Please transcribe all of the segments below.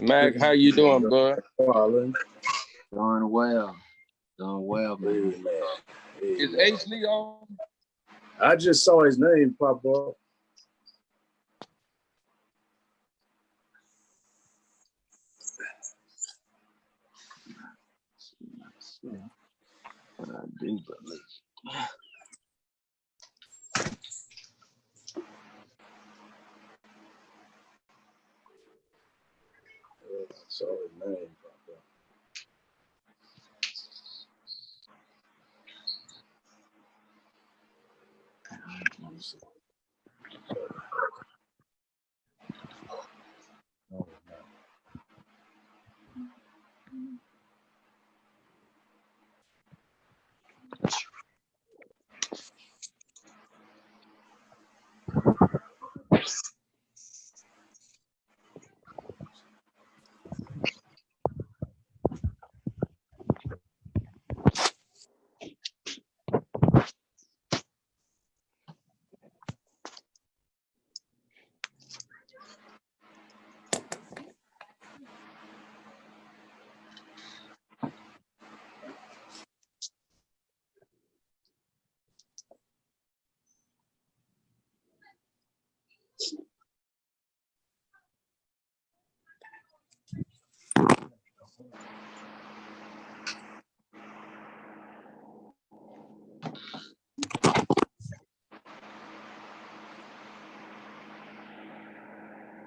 Mac, how you doing, bud? Marlon. Doing well. Doing well, man. Is H. Lee on? I just saw his name pop up. What I do, but I saw his name pop up. Let me see. Oh, no.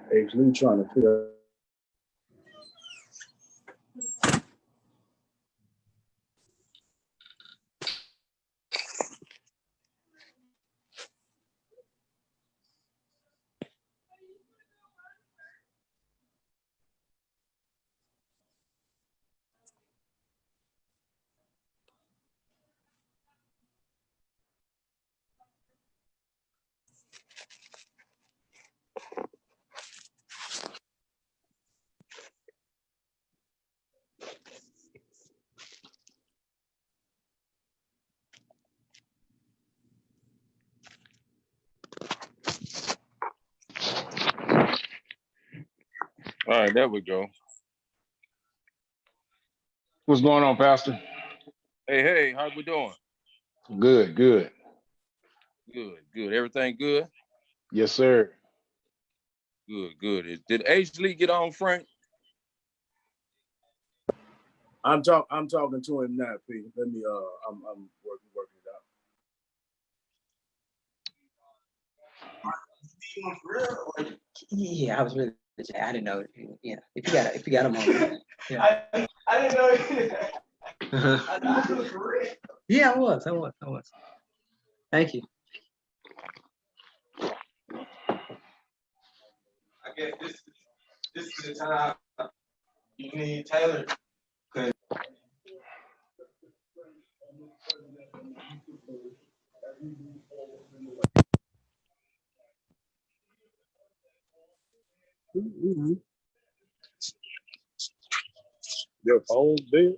H. Lee trying to figure. All right, there we go. What's going on, Pastor? Hey, how we doing? Good. Good. Everything good? Yes, sir. Good. Did H. Lee get on, Frank? I'm talking to him now, P. Let me I'm working it out. yeah, I was really. I didn't know. Yeah, if you got a moment. Yeah. I didn't know. I thought it was for real. Yeah, I was. Thank you. I guess this is the time you need Taylor. Your phone's dead.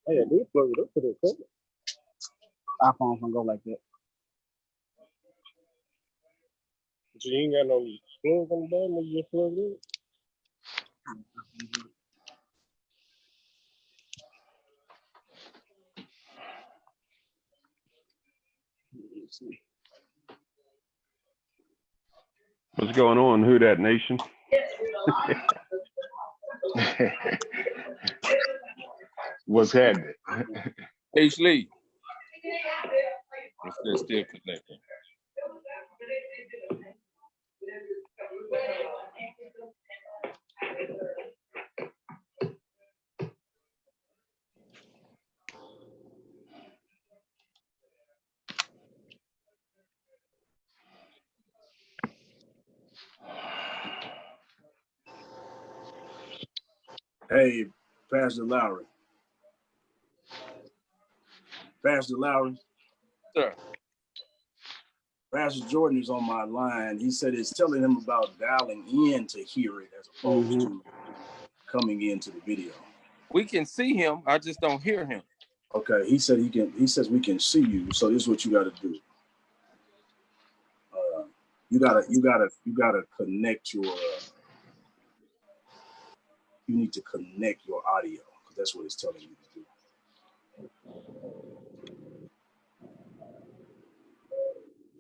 Hey, they plug it up to the phone. iPhone's gonna go like that. So you ain't got no plug on the bottom, you just plug it in. What's going on, Who Dat Nation? What's happening? H. Lee. It's still connecting. Hey, Pastor Lowry. Sir. Pastor Jordan is on my line. He said it's telling him about dialing in to hear it as opposed to coming into the video. We can see him, I just don't hear him. Okay, he said he says we can see you, so this is what you gotta do. You gotta connect your you need to connect your audio, because that's what it's telling you to do.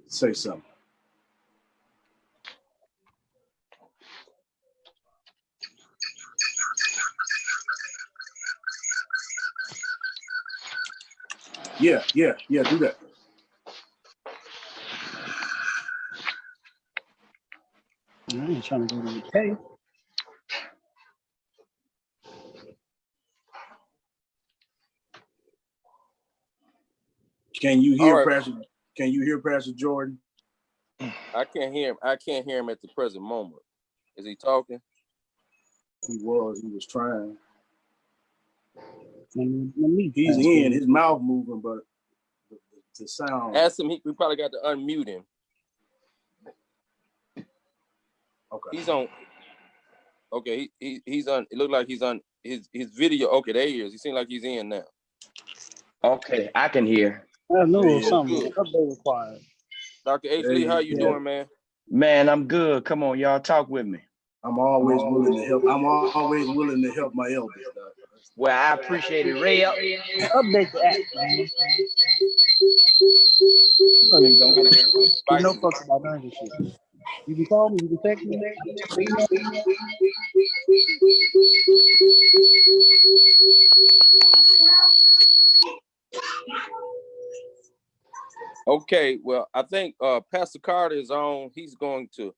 Say something. Yeah, do that. I ain't trying to go to the K. Can you All hear right. Pastor? Can you hear Pastor Jordan? I can't hear him. I can't hear him at the present moment. Is he talking? He was trying. Let me He's Pastor. in, his mouth moving, but the sound. Ask him. We probably got to unmute him. Okay. He's on. Okay, he's on. It looked like he's on his video. Okay, there he is. He seems like he's in now. Okay, I can hear. I know There he is. something. Good. Update required. Dr. H. There Lee, he how is. you Yeah. doing, man? Man, I'm good. Come on, y'all, talk with me. I'm always willing to help. I'm always willing to help my elders. Well, I appreciate it, Ray. Update the app, man. No, you don't. Get him You know invited. fucks about none of this shit. You can call me, you can text me, email me. Okay, well, I think Pastor Carter is on. He's going to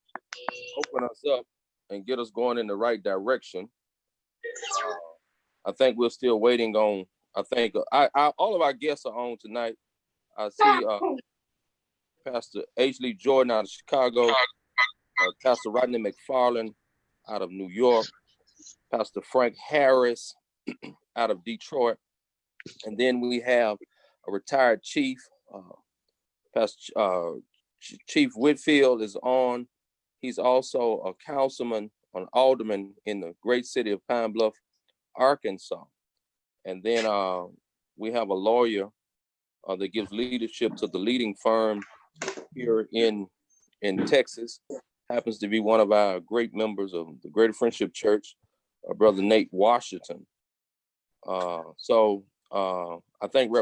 open us up and get us going in the right direction. I think we're still waiting on. I think all of our guests are on tonight. I see Pastor H. Lee Jordan out of Chicago, Pastor Rodney McFarland out of New York, Pastor Frank Harris out of Detroit, and then we have a retired chief, Pastor Chief Whitfield is on. He's also a councilman, an alderman in the great city of Pine Bluff, Arkansas. And then we have a lawyer that gives leadership to the leading firm here in Texas. Happens to be one of our great members of the Greater Friendship Church, Brother Nate Washington. So I think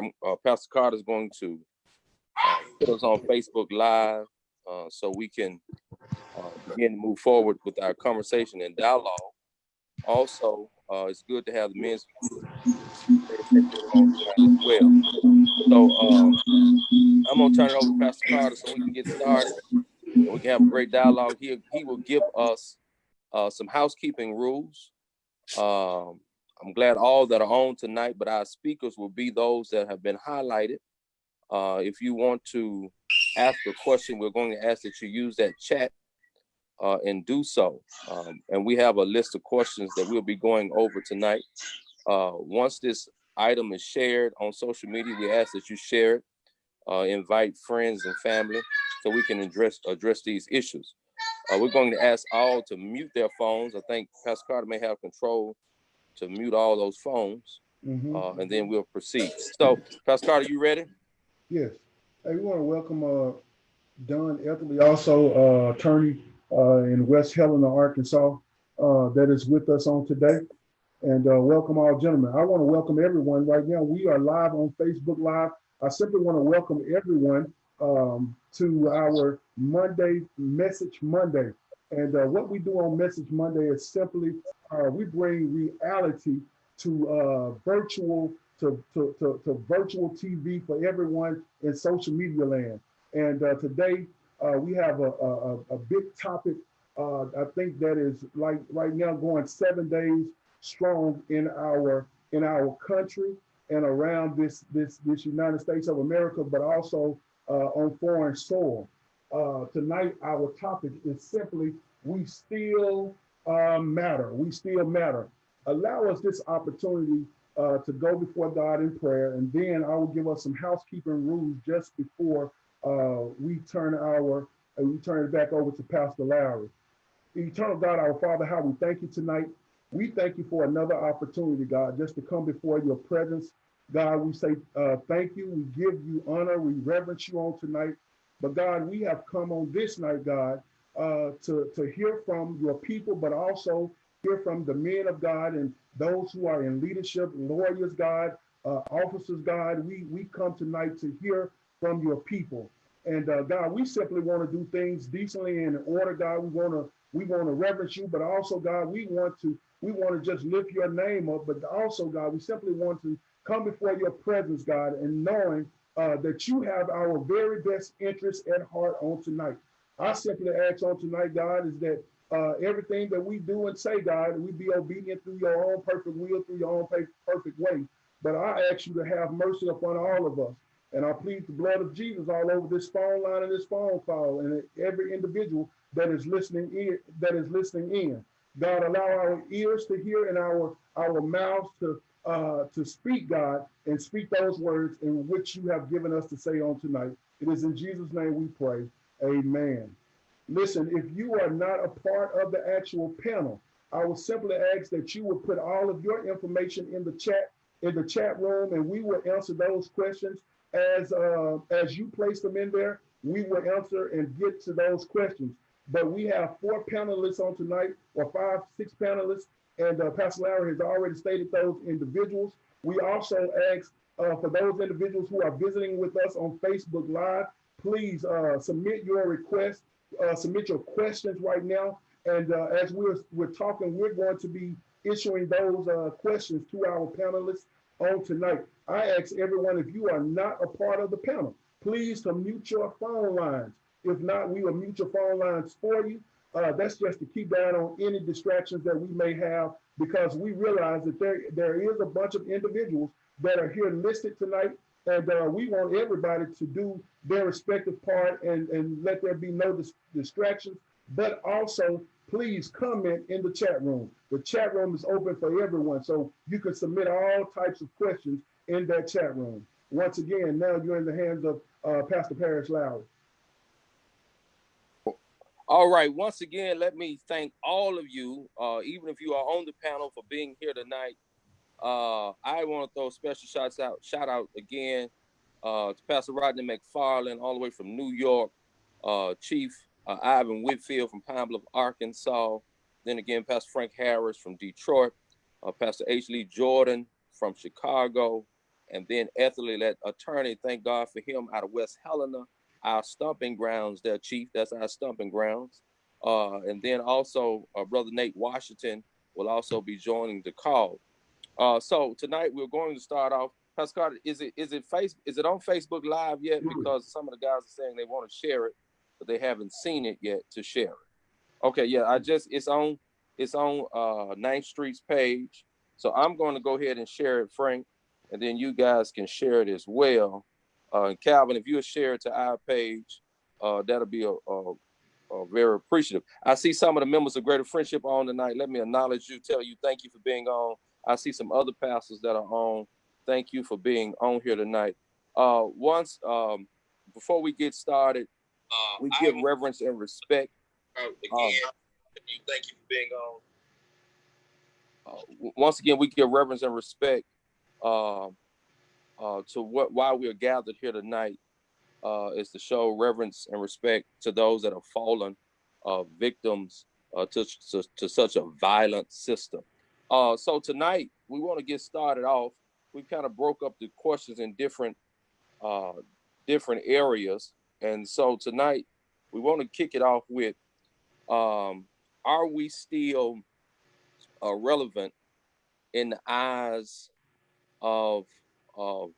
Pastor Carter is going to put us on Facebook Live so we can begin to move forward with our conversation and dialogue. Also, it's good to have the men's as well. So I'm gonna turn it over to Pastor Carter so we can get started and we can have a great dialogue. He will give us some housekeeping rules. I'm glad all that are on tonight, but our speakers will be those that have been highlighted. If you want to ask a question, we're going to ask that you use that chat and do so. And we have a list of questions that we'll be going over tonight. Once this item is shared on social media, we ask that you share it, invite friends and family so we can address these issues. We're going to ask all to mute their phones. I think Pastor Carter may have control to mute all those phones, and then we'll proceed. So, Pastor Carter, you ready? Yes. Hey, we want to welcome Don Etherly, also attorney in West Helena, Arkansas, that is with us on today. And welcome all gentlemen. I want to welcome everyone right now. We are live on Facebook Live. I simply want to welcome everyone to our Monday, Message Monday. And what we do on Message Monday is simply we bring reality to virtual TV for everyone in social media land. And today we have a big topic. I think that is like right now going 7 days strong in our country and around this United States of America, but also on foreign soil. Tonight our topic is simply we still matter. We still matter. Allow us this opportunity to go before God in prayer, and then I will give us some housekeeping rules just before we turn it back over to Pastor Larry. Eternal God, our Father, how we thank you tonight. We thank you for another opportunity, God, just to come before your presence. God, we say thank you. We give you honor. We reverence you on tonight. But God, we have come on this night, God, to hear from your people, but also hear from the men of God and those who are in leadership, lawyers, God, officers, God. We come tonight to hear from your people. And God, we simply want to do things decently and in order, God. We want to reverence you, but also, God, we want to just lift your name up. But also, God, we simply want to come before your presence, God, and knowing that you have our very best interests at heart on tonight. I simply ask on tonight, God, is that everything that we do and say, God, we be obedient through your own perfect will, through your own perfect way. But I ask you to have mercy upon all of us. And I plead the blood of Jesus all over this phone line and this phone call and every individual that is listening in. God, allow our ears to hear and our mouths to speak, God, and speak those words in which you have given us to say on tonight. It is in Jesus' name we pray. Amen. Listen, if you are not a part of the actual panel, I will simply ask that you would put all of your information in the chat room, and we will answer those questions as you place them in there. We will answer and get to those questions. But we have 4 panelists on tonight, or 5, 6 panelists, and Pastor Larry has already stated those individuals. We also ask for those individuals who are visiting with us on Facebook Live, please submit your requests, submit your questions right now. And as we're talking, we're going to be issuing those questions to our panelists on tonight. I ask everyone, if you are not a part of the panel, please to mute your phone lines. If not, we will mute your phone lines for you. That's just to keep down on any distractions that we may have, because we realize that there is a bunch of individuals that are here listed tonight, and we want everybody to do their respective part and let there be no distractions. But also, please comment in the chat room. The chat room is open for everyone, so you can submit all types of questions in that chat room. Once again, now you're in the hands of Pastor Parrish Lowry. All right. Once again, let me thank all of you, even if you are on the panel, for being here tonight. I want to throw special shout out again to Pastor Rodney McFarland, all the way from New York, Chief Ivan Whitfield from Pine Bluff, Arkansas. Then again, Pastor Frank Harris from Detroit, Pastor H. Lee Jordan from Chicago, and then Ethelly, that attorney, thank God for him, out of West Helena, our stomping grounds there, Chief. That's our stomping grounds. And then also Brother Nate Washington will also be joining the call. So tonight we're going to start off. Pastor Carter, is it on Facebook Live yet? Because some of the guys are saying they want to share it, but they haven't seen it yet to share it. Okay, yeah, it's on 9th Street's page. So I'm going to go ahead and share it, Frank, and then you guys can share it as well. Calvin, if you would share it to our page, that'll be a very appreciative. I see some of the members of Greater Friendship on tonight. Let me acknowledge you, tell you thank you for being on. I see some other pastors that are on. Thank you for being on here tonight. Before we get started, we give reverence and respect. Again, thank you for being on. Once again, we give reverence and respect to why we are gathered here tonight, is to show reverence and respect to those that have fallen victims to such a violent system. So tonight we want to get started off. We kind of broke up the questions in different areas, and so tonight we want to kick it off with: are we still relevant in the eyes of our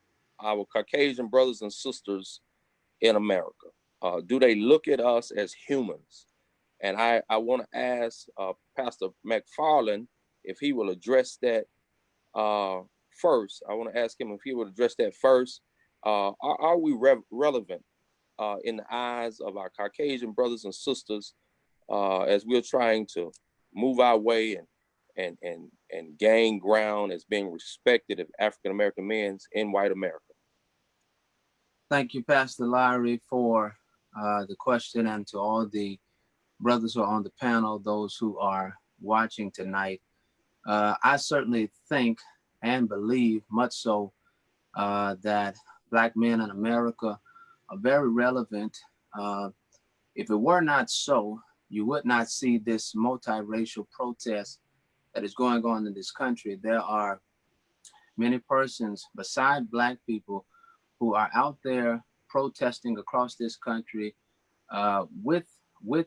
Caucasian brothers and sisters in America? Do they look at us as humans? And I want to ask Pastor McFarland if he will address that first. I want to ask him if he will address that first. Are we relevant in the eyes of our Caucasian brothers and sisters as we're trying to move our way and gain ground as being respected as African-American men in white America? Thank you, Pastor Lowry, for the question, and to all the brothers who are on the panel, those who are watching tonight. I certainly think and believe, much so, that Black men in America are very relevant. If it were not so, you would not see this multiracial protest that is going on in this country, there are many persons beside Black people who are out there protesting across this country with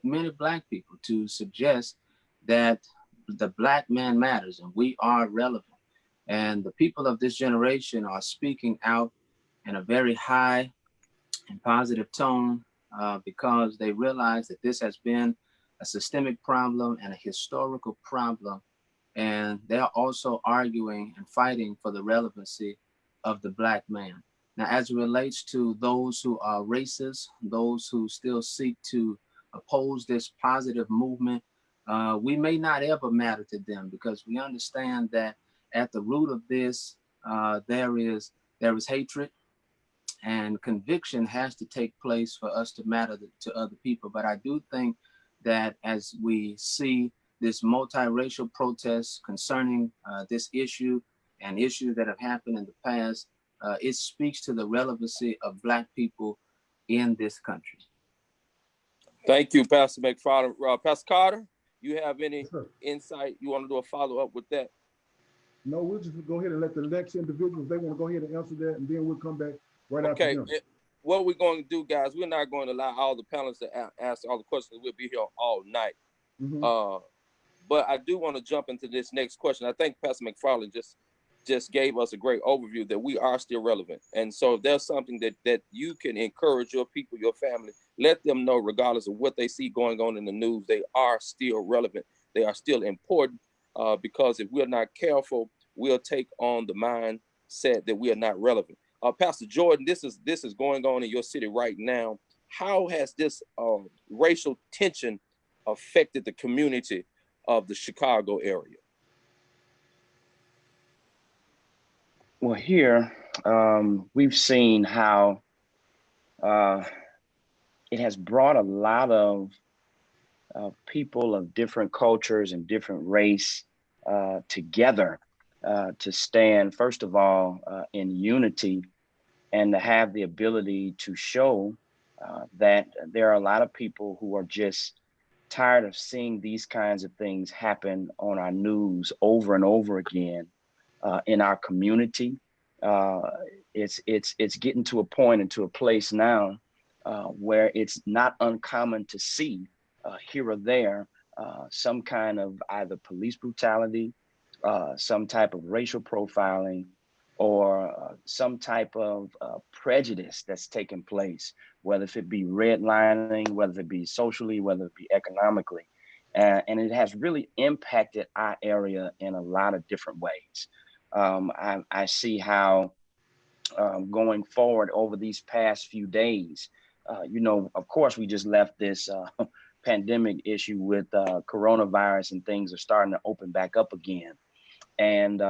many Black people to suggest that the Black man matters and we are relevant. And the people of this generation are speaking out in a very high and positive tone because they realize that this has been a systemic problem and a historical problem. And they're also arguing and fighting for the relevancy of the Black man. Now, as it relates to those who are racist, those who still seek to oppose this positive movement, we may not ever matter to them because we understand that at the root of this, there is hatred, and conviction has to take place for us to matter to other people. But I do think that as we see this multiracial protest concerning this issue and issues that have happened in the past, it speaks to the relevancy of Black people in this country. Thank you, Pastor McFarland. Pastor Carter, you have any Yes, sir. insight? You want to do a follow-up with that? No, we'll just go ahead and let the next individuals, they want to go ahead and answer that, and then we'll come back right after Okay. them. What we're going to do, guys, we're not going to allow all the panelists to ask all the questions. We'll be here all night. Mhm. But I do want to jump into this next question. I think Pastor McFarland just gave us a great overview that we are still relevant. And so if there's something that you can encourage your people, your family, let them know regardless of what they see going on in the news, they are still relevant. They are still important because if we're not careful, we'll take on the mindset that we are not relevant. Pastor Jordan, this is going on in your city right now. How has this racial tension affected the community of the Chicago area? Well, here we've seen how it has brought a lot of people of different cultures and different race together to stand, first of all, in unity and to have the ability to show that there are a lot of people who are just tired of seeing these kinds of things happen on our news over and over again in our community. It's getting to a point and to a place now where it's not uncommon to see here or there some kind of either police brutality, some type of racial profiling, or some type of prejudice that's taking place, whether it be redlining, whether it be socially, whether it be economically. And it has really impacted our area in a lot of different ways. I see how going forward over these past few days, of course, we just left this pandemic issue with coronavirus, and things are starting to open back up again. And,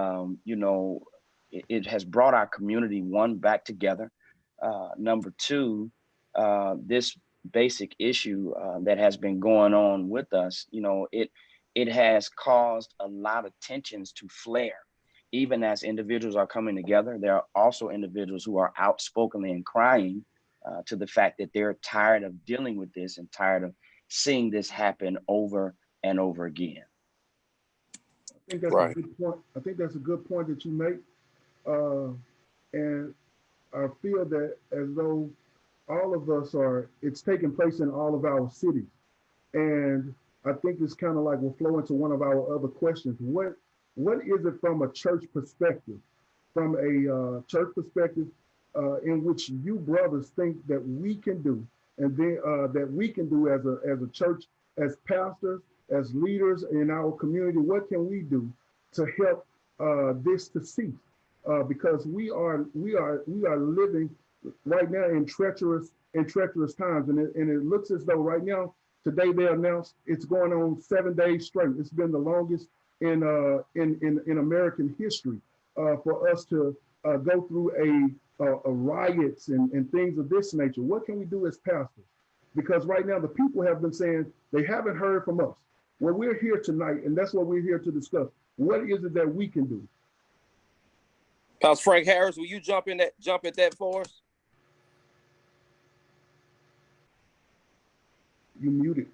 it has brought our community, one, back together. Number two, this basic issue that has been going on with us, it has caused a lot of tensions to flare. Even as individuals are coming together, there are also individuals who are outspokenly and crying to the fact that they're tired of dealing with this and tired of seeing this happen over and over again. I think that's Right. a good point. I think that's a good point that you make. And I feel that as though all of us it's taking place in all of our cities. And I think it's kind of like we'll flow into one of our other questions. What is it from a church perspective? From a church perspective in which you brothers think that we can do, and then that we can do as a church, as pastors, as leaders in our community, what can we do to help this to cease? Because we are living right now in treacherous times, and it looks as though right now, today they announced it's going on 7 days straight. It's been the longest in American history for us to go through a riots and things of this nature. What can we do as pastors? Because right now the people have been saying they haven't heard from us. Well, we're here tonight, and that's what we're here to discuss. What is it that we can do? Pastor Frank Harris, will you jump at that for us? You muted,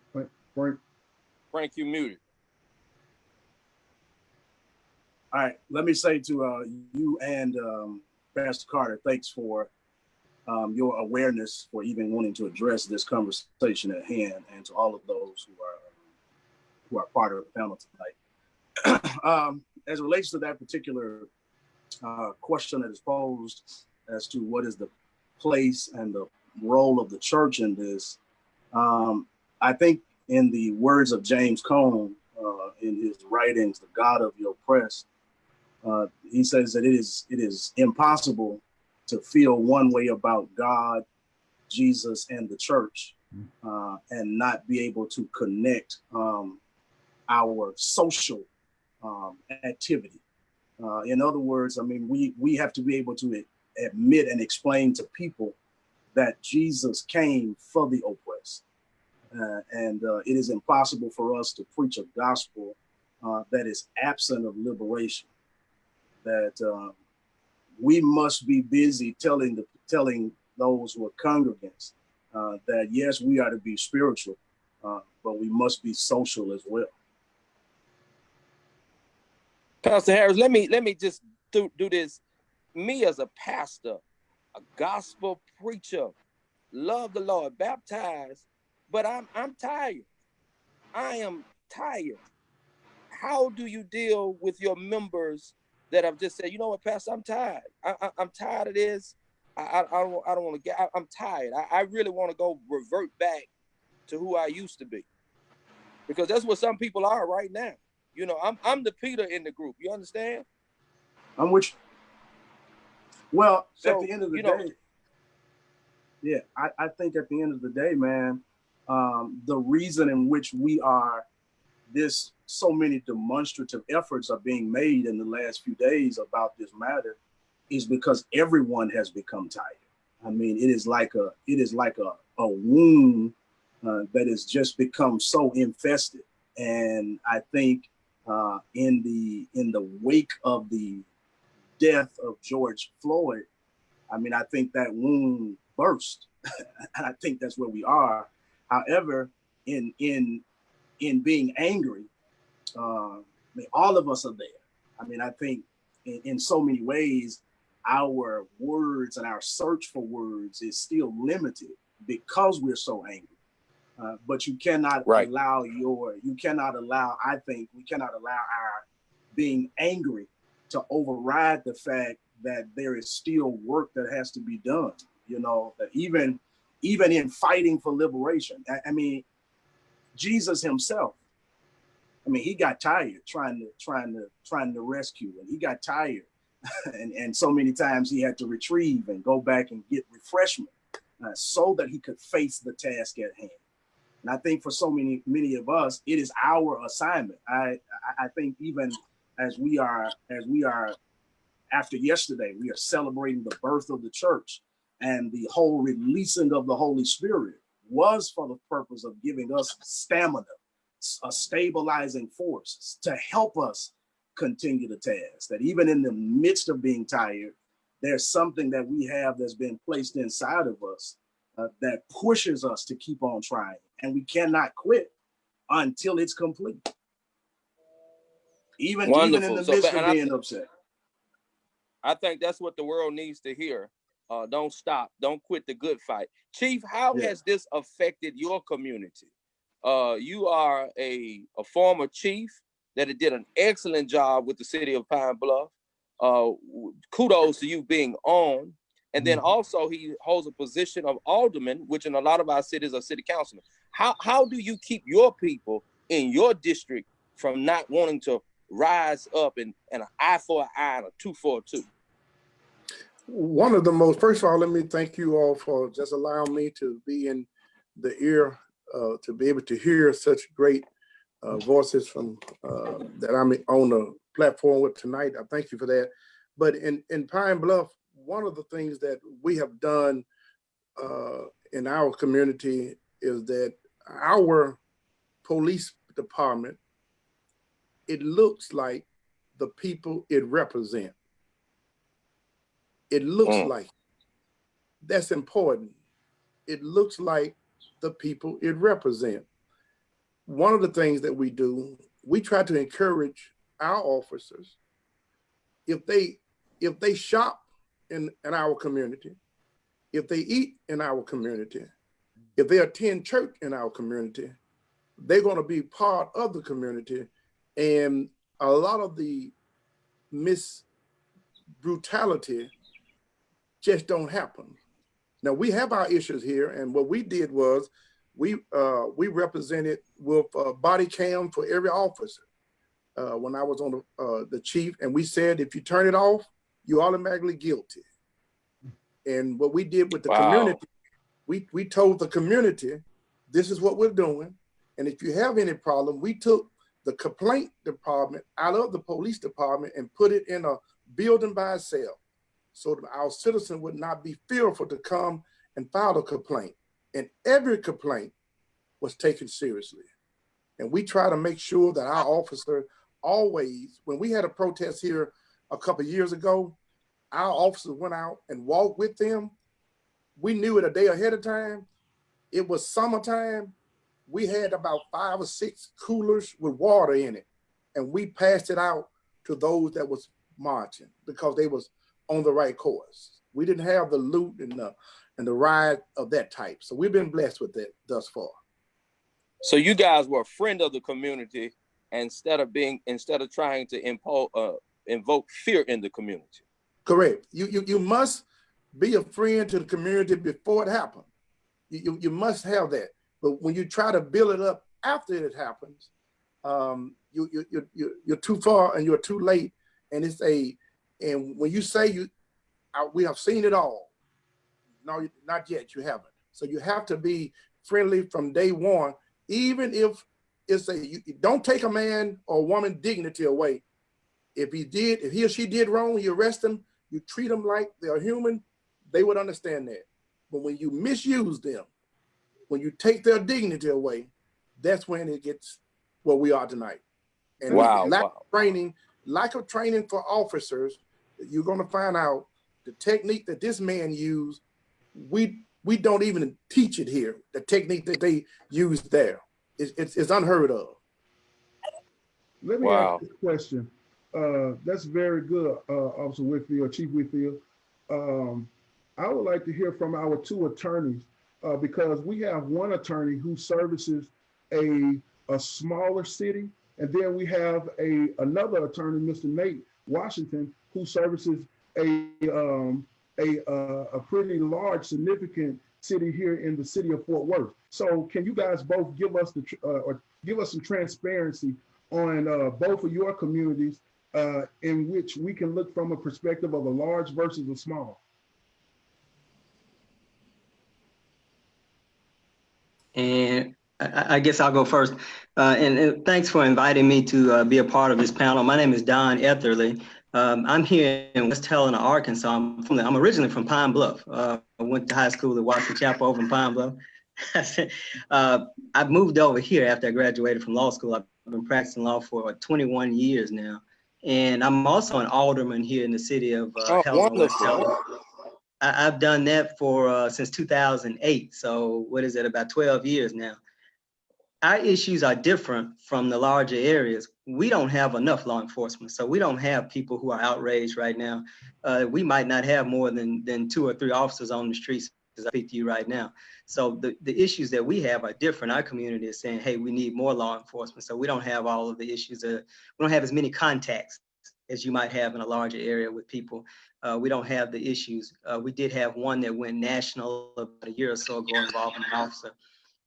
Frank. Frank, you muted. All right, let me say to you and Pastor Carter, thanks for your awareness for even wanting to address this conversation at hand, and to all of those who are part of the panel tonight. As it relates to that particular question that is posed as to what is the place and the role of the church in this, I think in the words of James Cone, in his writings, The God of Your Oppressed, he says that it is impossible to feel one way about God, Jesus, and the church, and not be able to connect our social activity. In other words, I mean, we have to be able to admit and explain to people that Jesus came for the oppressed. And it is impossible for us to preach a gospel that is absent of liberation. That we must be busy telling those who are congregants that yes, we are to be spiritual, but we must be social as well. Pastor Harris, let me just do this. Me as a pastor, a gospel preacher, love the Lord, baptized, but I'm tired. I am tired. How do you deal with your members that have just said, you know what, Pastor, I'm tired. I'm tired of this. I don't want to get. I'm tired. I really want to go revert back to who I used to be, because that's what some people are right now. You know, I'm the Peter in the group. You understand? I'm with you. Well, So, at the end of the day, yeah, I think at the end of the day, man, the reason in which we are so many demonstrative efforts are being made in the last few days about this matter is because everyone has become tired. I mean, it is like a wound that has just become so infested. And I think in the wake of the death of George Floyd, I mean, I think that wound burst, and I think that's where we are. However, in being angry, I mean, all of us are there. I mean, I think in so many ways, our words and our search for words is still limited because we're so angry. But you cannot allow I think we cannot allow our being angry to override the fact that there is still work that has to be done. You know, that even in fighting for liberation, I mean, Jesus himself, I mean, he got tired trying to rescue, and he got tired, and so many times he had to retrieve and go back and get refreshment so that he could face the task at hand. And I think for so many of us, it is our assignment. I think even as we are after yesterday, we are celebrating the birth of the church, and the whole releasing of the Holy Spirit was for the purpose of giving us stamina, a stabilizing force to help us continue the task. That even in the midst of being tired, there's something that we have that's been placed inside of us that pushes us to keep on trying, and we cannot quit until it's complete. Even in the midst of being upset. I think that's what the world needs to hear. Don't stop. Don't quit the good fight. Chief, how has this affected your community? You are a former chief that did an excellent job with the city of Pine Bluff. Kudos to you being on. And then also he holds a position of alderman, which in a lot of our cities are city councilmen. How do you keep your people in your district from not wanting to rise up and an eye for an eye and a tooth for a tooth? One of the most, first of all, let me thank you all for just allowing me to be in the ear, to be able to hear such great voices from that I'm on the platform with tonight. I thank you for that. But in Pine Bluff, one of the things that we have done in our community is that our police department, it looks like the people it represents. It looks like, that's important. It looks like the people it represents. One of the things that we do, we try to encourage our officers if they shop in our community, if they eat in our community, if they attend church in our community, they're going to be part of the community. And a lot of the brutality just don't happen. Now we have our issues here, and what we did was we represented with body cam for every officer when I was on the chief, and we said if you turn it off, you're automatically guilty. And what we did with the community, we told the community, this is what we're doing, and if you have any problem, we took the complaint department out of the police department and put it in a building by itself, so that our citizen would not be fearful to come and file a complaint. And every complaint was taken seriously. And we try to make sure that our officer always, when we had a protest here a couple of years ago, our officers went out and walked with them. We knew it a day ahead of time. It was summertime. We had about 5 or 6 coolers with water in it. And we passed it out to those that was marching because they was on the right course. We didn't have the loot and the riot of that type. So we've been blessed with that thus far. So you guys were a friend of the community instead of trying to invoke fear in the community. Correct. You must be a friend to the community before it happens. You must have that. But when you try to build it up after it happens, you're too far and you're too late. And and when you say we have seen it all, no, not yet, you haven't. So you have to be friendly from day one, even if you don't take a man or woman dignity away. If he or she did wrong, you arrest them, you treat them like they're human, they would understand that. But when you misuse them, when you take their dignity away, that's when it gets where we are tonight. And lack of training for officers, you're going to find out the technique that this man used. We don't even teach it here. The technique that they use there, it's unheard of. Let me ask this question. That's very good, Officer Whitfield, Chief Whitfield. I would like to hear from our 2 attorneys because we have one attorney who services a smaller city, and then we have another attorney, Mr. Nate Washington, who services a pretty large, significant city here in the city of Fort Worth. So, can you guys both give us some transparency on both of your communities, in which we can look from a perspective of a large versus a small? And I guess I'll go first. And thanks for inviting me to be a part of this panel. My name is Don Etherly. I'm here in West Helena, Arkansas. I'm originally from Pine Bluff. I went to high school at Watson Chapel over in Pine Bluff. I moved over here after I graduated from law school. I've been practicing law for 21 years now. And I'm also an alderman here in the city of Helena, West Helena. I've done that for since 2008. So what is it, about 12 years now. Our issues are different from the larger areas. We don't have enough law enforcement. So we don't have people who are outraged right now. We might not have more than 2 or 3 officers on the streets as I speak to you right now. So the issues that we have are different. Our community is saying, hey, we need more law enforcement. So we don't have all of the issues. We don't have as many contacts as you might have in a larger area with people. We don't have the issues. We did have one that went national about a year or so ago involving an officer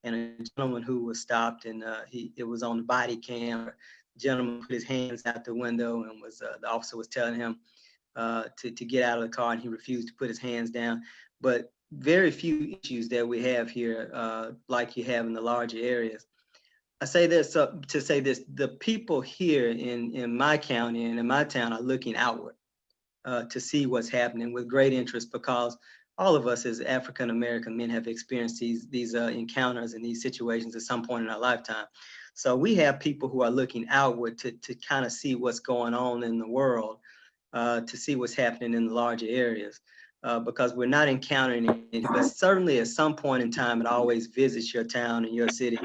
and a gentleman who was stopped, and it was on the body cam. The gentleman put his hands out the window and the officer was telling him to get out of the car, and he refused to put his hands down. But very few issues that we have here like you have in the larger areas. I say this to say this: the people here in my county and in my town are looking outward to see what's happening with great interest, because all of us as African-American men have experienced these encounters and these situations at some point in our lifetime. So we have people who are looking outward to kind of see what's going on in the world, to see what's happening in the larger areas, because we're not encountering it, but certainly at some point in time, it always visits your town and your city.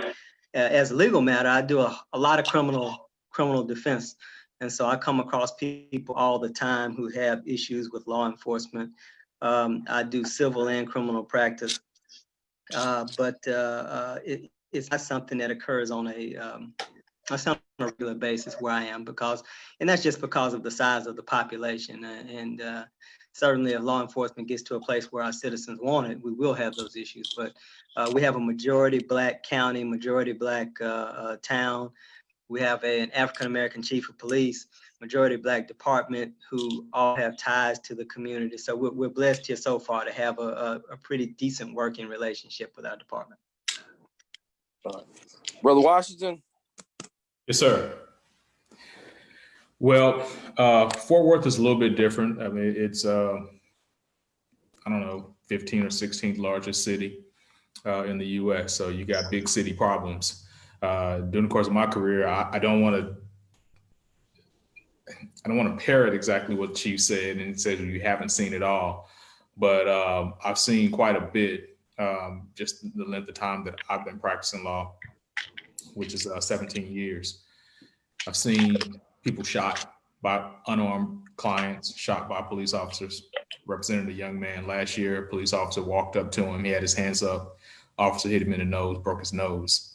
As a legal matter, I do a lot of criminal defense And so I come across people all the time who have issues with law enforcement. I do civil and criminal practice, but it's not something that occurs on a regular basis where I am, and that's just because of the size of the population. And certainly if law enforcement gets to a place where our citizens want it, we will have those issues. But we have a majority Black county, majority Black town. We have an African-American chief of police, majority Black department, who all have ties to the community. So we're blessed here so far to have a pretty decent working relationship with our department. Brother Washington? Yes, sir. Well, Fort Worth is a little bit different. I mean, it's, I don't know, 15th or 16th largest city in the US. So you got big city problems. During the course of my career, I don't want to parrot exactly what the chief said, and he said you haven't seen it all, but I've seen quite a bit, just the length of time that I've been practicing law, which is 17 years. I've seen people shot by unarmed clients, shot by police officers. Represented a young man last year. A police officer walked up to him. He had his hands up. Officer hit him in the nose, broke his nose.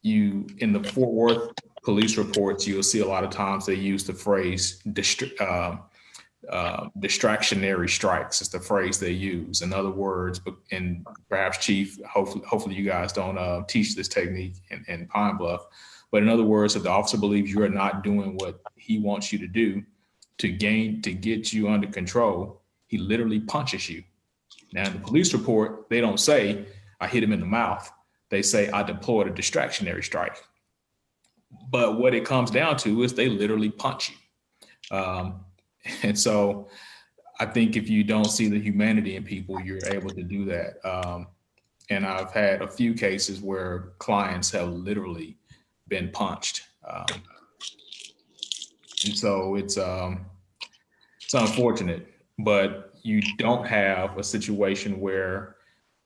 You in the Fort Worth police reports, you'll see a lot of times they use the phrase distractionary strikes. It's the phrase they use. In other words, and perhaps Chief, hopefully you guys don't teach this technique in Pine Bluff, but in other words, if the officer believes you are not doing what he wants you to do to get you under control, he literally punches you. Now in the police report, they don't say, I hit him in the mouth. They say, I deployed a distractionary strike. But what it comes down to is they literally punch you. And so I think if you don't see the humanity in people, you're able to do that. And I've had a few cases where clients have literally been punched. And so it's unfortunate, but you don't have a situation where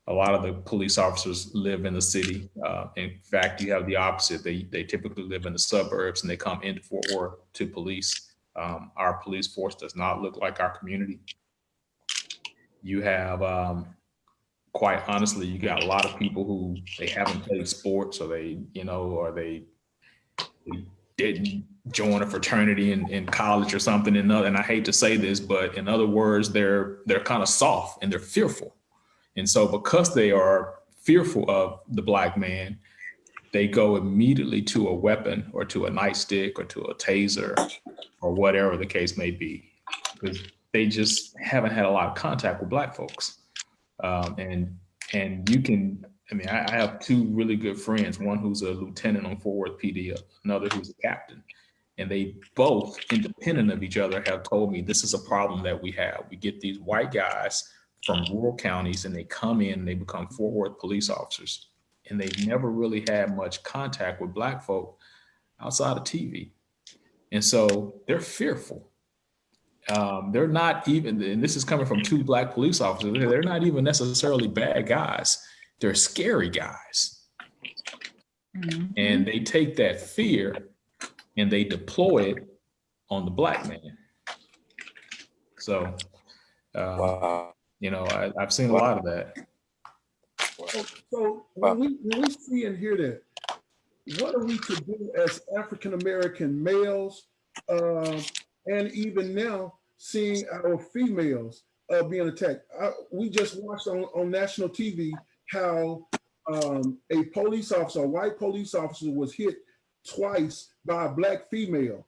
a lot of the police officers live in the city. In fact, you have the opposite. They typically live in the suburbs and they come into Fort Worth to police. Our police force does not look like our community. You have, quite honestly, you got a lot of people who they haven't played sports, or they didn't join a fraternity in college or something. And I hate to say this, but in other words, they're kind of soft and they're fearful. And so because they are fearful of the Black man, they go immediately to a weapon or to a nightstick or to a taser or whatever the case may be, because they just haven't had a lot of contact with Black folks. And you can, I mean, I have two really good friends, one who's a lieutenant on Fort Worth PD, another who's a captain. And they both, independent of each other, have told me this is a problem that we have. We get these white guys from rural counties and they come in and they become Fort Worth police officers. And they've never really had much contact with Black folk outside of TV. And so they're fearful. They're not even, and this is coming from two Black police officers, they're not even necessarily bad guys. They're scary guys. Mm-hmm. And they take that fear and they deploy it on the Black man. So, wow. You know, I've seen a lot of that. So when we see and hear that, what are we to do as African-American males, and even now seeing our females being attacked? We just watched on national TV how a police officer, a white police officer, was hit twice by a Black female.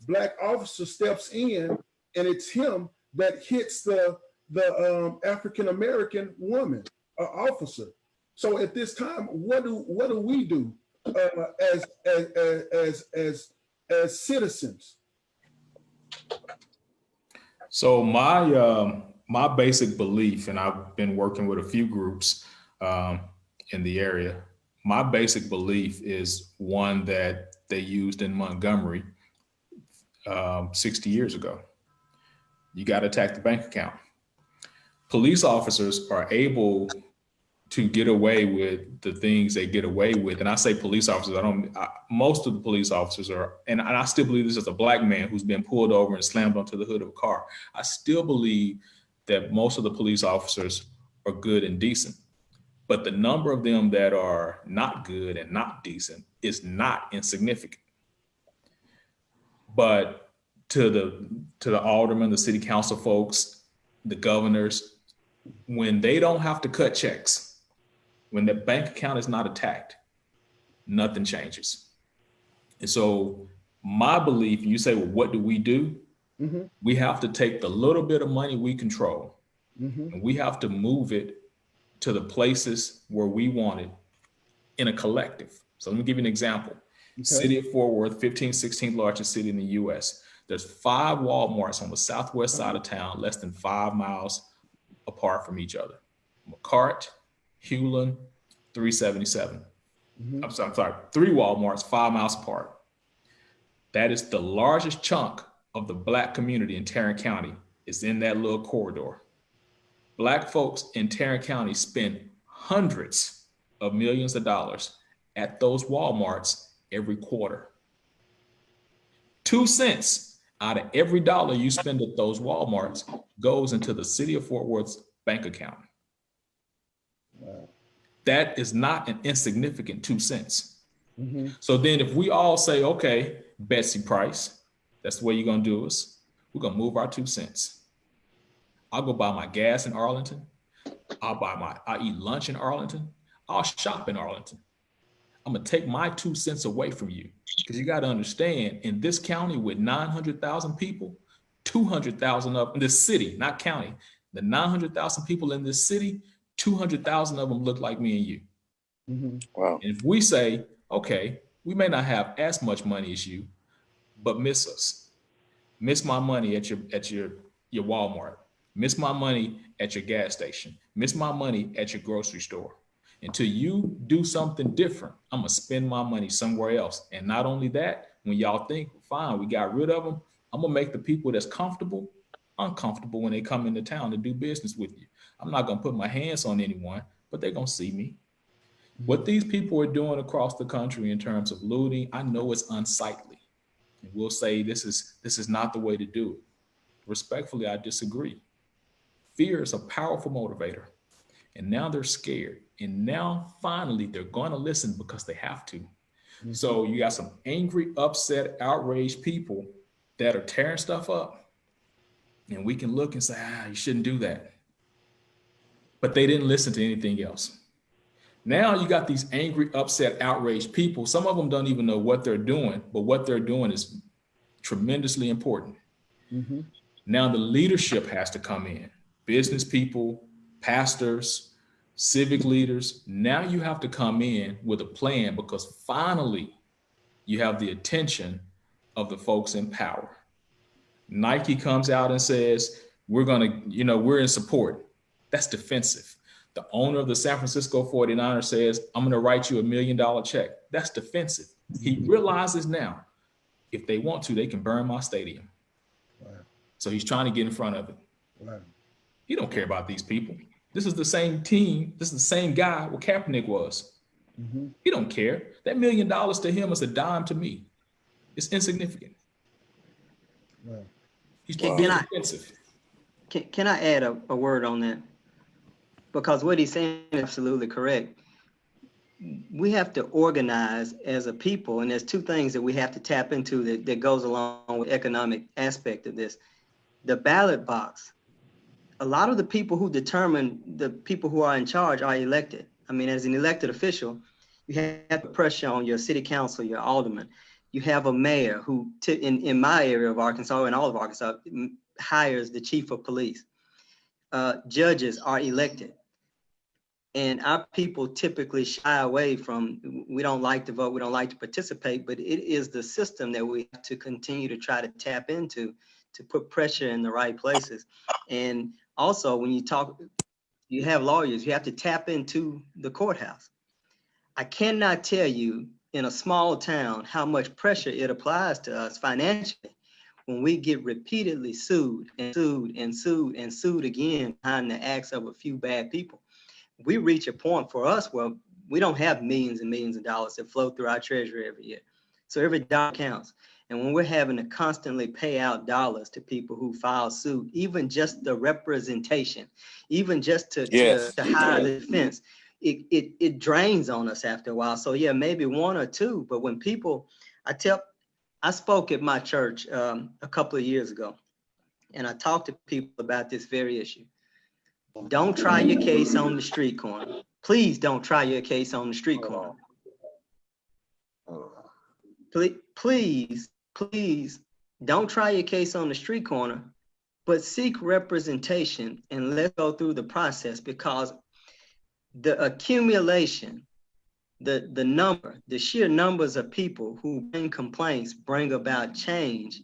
Black officer steps in and it's him that hits the African-American woman officer. So at this time, what do we do as citizens? So my basic belief, and I've been working with a few groups in the area, my basic belief is one that they used in Montgomery 60 years ago. You got to attack the bank account. Police officers are able to get away with the things they get away with. And I say police officers, most of the police officers are, and I still believe this as a Black man who's been pulled over and slammed onto the hood of a car. I still believe that most of the police officers are good and decent, but the number of them that are not good and not decent is not insignificant. But to the aldermen, the city council folks, the governors, when they don't have to cut checks, when the bank account is not attacked, nothing changes. And so my belief, you say, well, what do? We have to take the little bit of money we control and we have to move it to the places where we want it in a collective. So let me give you an example. Okay. City of Fort Worth, 15th, 16th largest city in the US. There's 5 Walmarts on the southwest side of town, less than 5 miles apart from each other. McCart, Hewlin, 377. I'm sorry, 3 Walmarts, 5 miles apart. That is the largest chunk of the Black community in Tarrant County is in that little corridor. Black folks in Tarrant County spend hundreds of millions of dollars at those Walmarts every quarter. 2 cents out of every dollar you spend at those Walmarts goes into the city of Fort Worth's bank account. Wow. That is not an insignificant 2 cents. So then if we all say, okay, Betsy Price, that's the way you're gonna do us, we're gonna move our 2 cents. I'll go buy my gas in Arlington. I'll eat lunch in Arlington. I'll shop in Arlington. I'm gonna take my 2 cents away from you because you gotta understand in this county with 900,000 people, 200,000 of this city, not county, the 900,000 people in this city, 200,000 of them look like me and you. Wow. And if we say, okay, we may not have as much money as you, but miss us. Miss my money at your Walmart. Miss my money at your gas station. Miss my money at your grocery store. Until you do something different, I'm gonna spend my money somewhere else. And not only that, when y'all think, fine, we got rid of them, I'm gonna make the people that's comfortable uncomfortable when they come into town to do business with you. I'm not gonna put my hands on anyone, but they're gonna see me. What these people are doing across the country in terms of looting, I know it's unsightly. And we'll say this is not the way to do it. Respectfully, I disagree. Fear is a powerful motivator. And now they're scared. And now finally they're gonna listen because they have to. So you got some angry, upset, outraged people that are tearing stuff up. And we can look and say, you shouldn't do that. But they didn't listen to anything else. Now you got these angry, upset, outraged people. Some of them don't even know what they're doing, but what they're doing is tremendously important. Now the leadership has to come in. Business people, pastors, civic leaders. Now you have to come in with a plan because finally you have the attention of the folks in power. Nike comes out and says, we're in support. That's defensive. The owner of the San Francisco 49ers says, I'm going to write you $1 million check. That's defensive. He realizes now, if they want to, they can burn my stadium. Wow. So he's trying to get in front of it. Wow. He don't care about these people. This is the same team. This is the same guy where Kaepernick was. He don't care. That $1 million to him is a dime to me. It's insignificant. Wow. He's defensive. Can I add a word on that? Because what he's saying is absolutely correct. We have to organize as a people, and there's 2 things that we have to tap into that goes along with economic aspect of this. The ballot box. A lot of the people who determine the people who are in charge are elected. I mean, as an elected official, you have pressure on your city council, your alderman. You have a mayor who, in my area of Arkansas and all of Arkansas, hires the chief of police. Judges are elected. And our people typically shy away from, we don't like to vote, we don't like to participate, but it is the system that we have to continue to try to tap into to put pressure in the right places. And also when you have lawyers, you have to tap into the courthouse. I cannot tell you in a small town how much pressure it applies to us financially when we get repeatedly sued and sued and sued and sued again behind the acts of a few bad people. we reach a point for us where we don't have millions and millions of dollars that flow through our treasury every year. So every dollar counts. And when we're having to constantly pay out dollars to people who file suit, even just the representation, even just to hire the defense, it drains on us after a while. So yeah, maybe one or two, but when people, I spoke at my church a couple of years ago, and I talked to people about this very issue. Don't try your case on the street corner. Please don't try your case on the street corner. Please don't try your case on the street corner, but seek representation and let's go through the process, because the accumulation, the sheer numbers of people who bring complaints bring about change,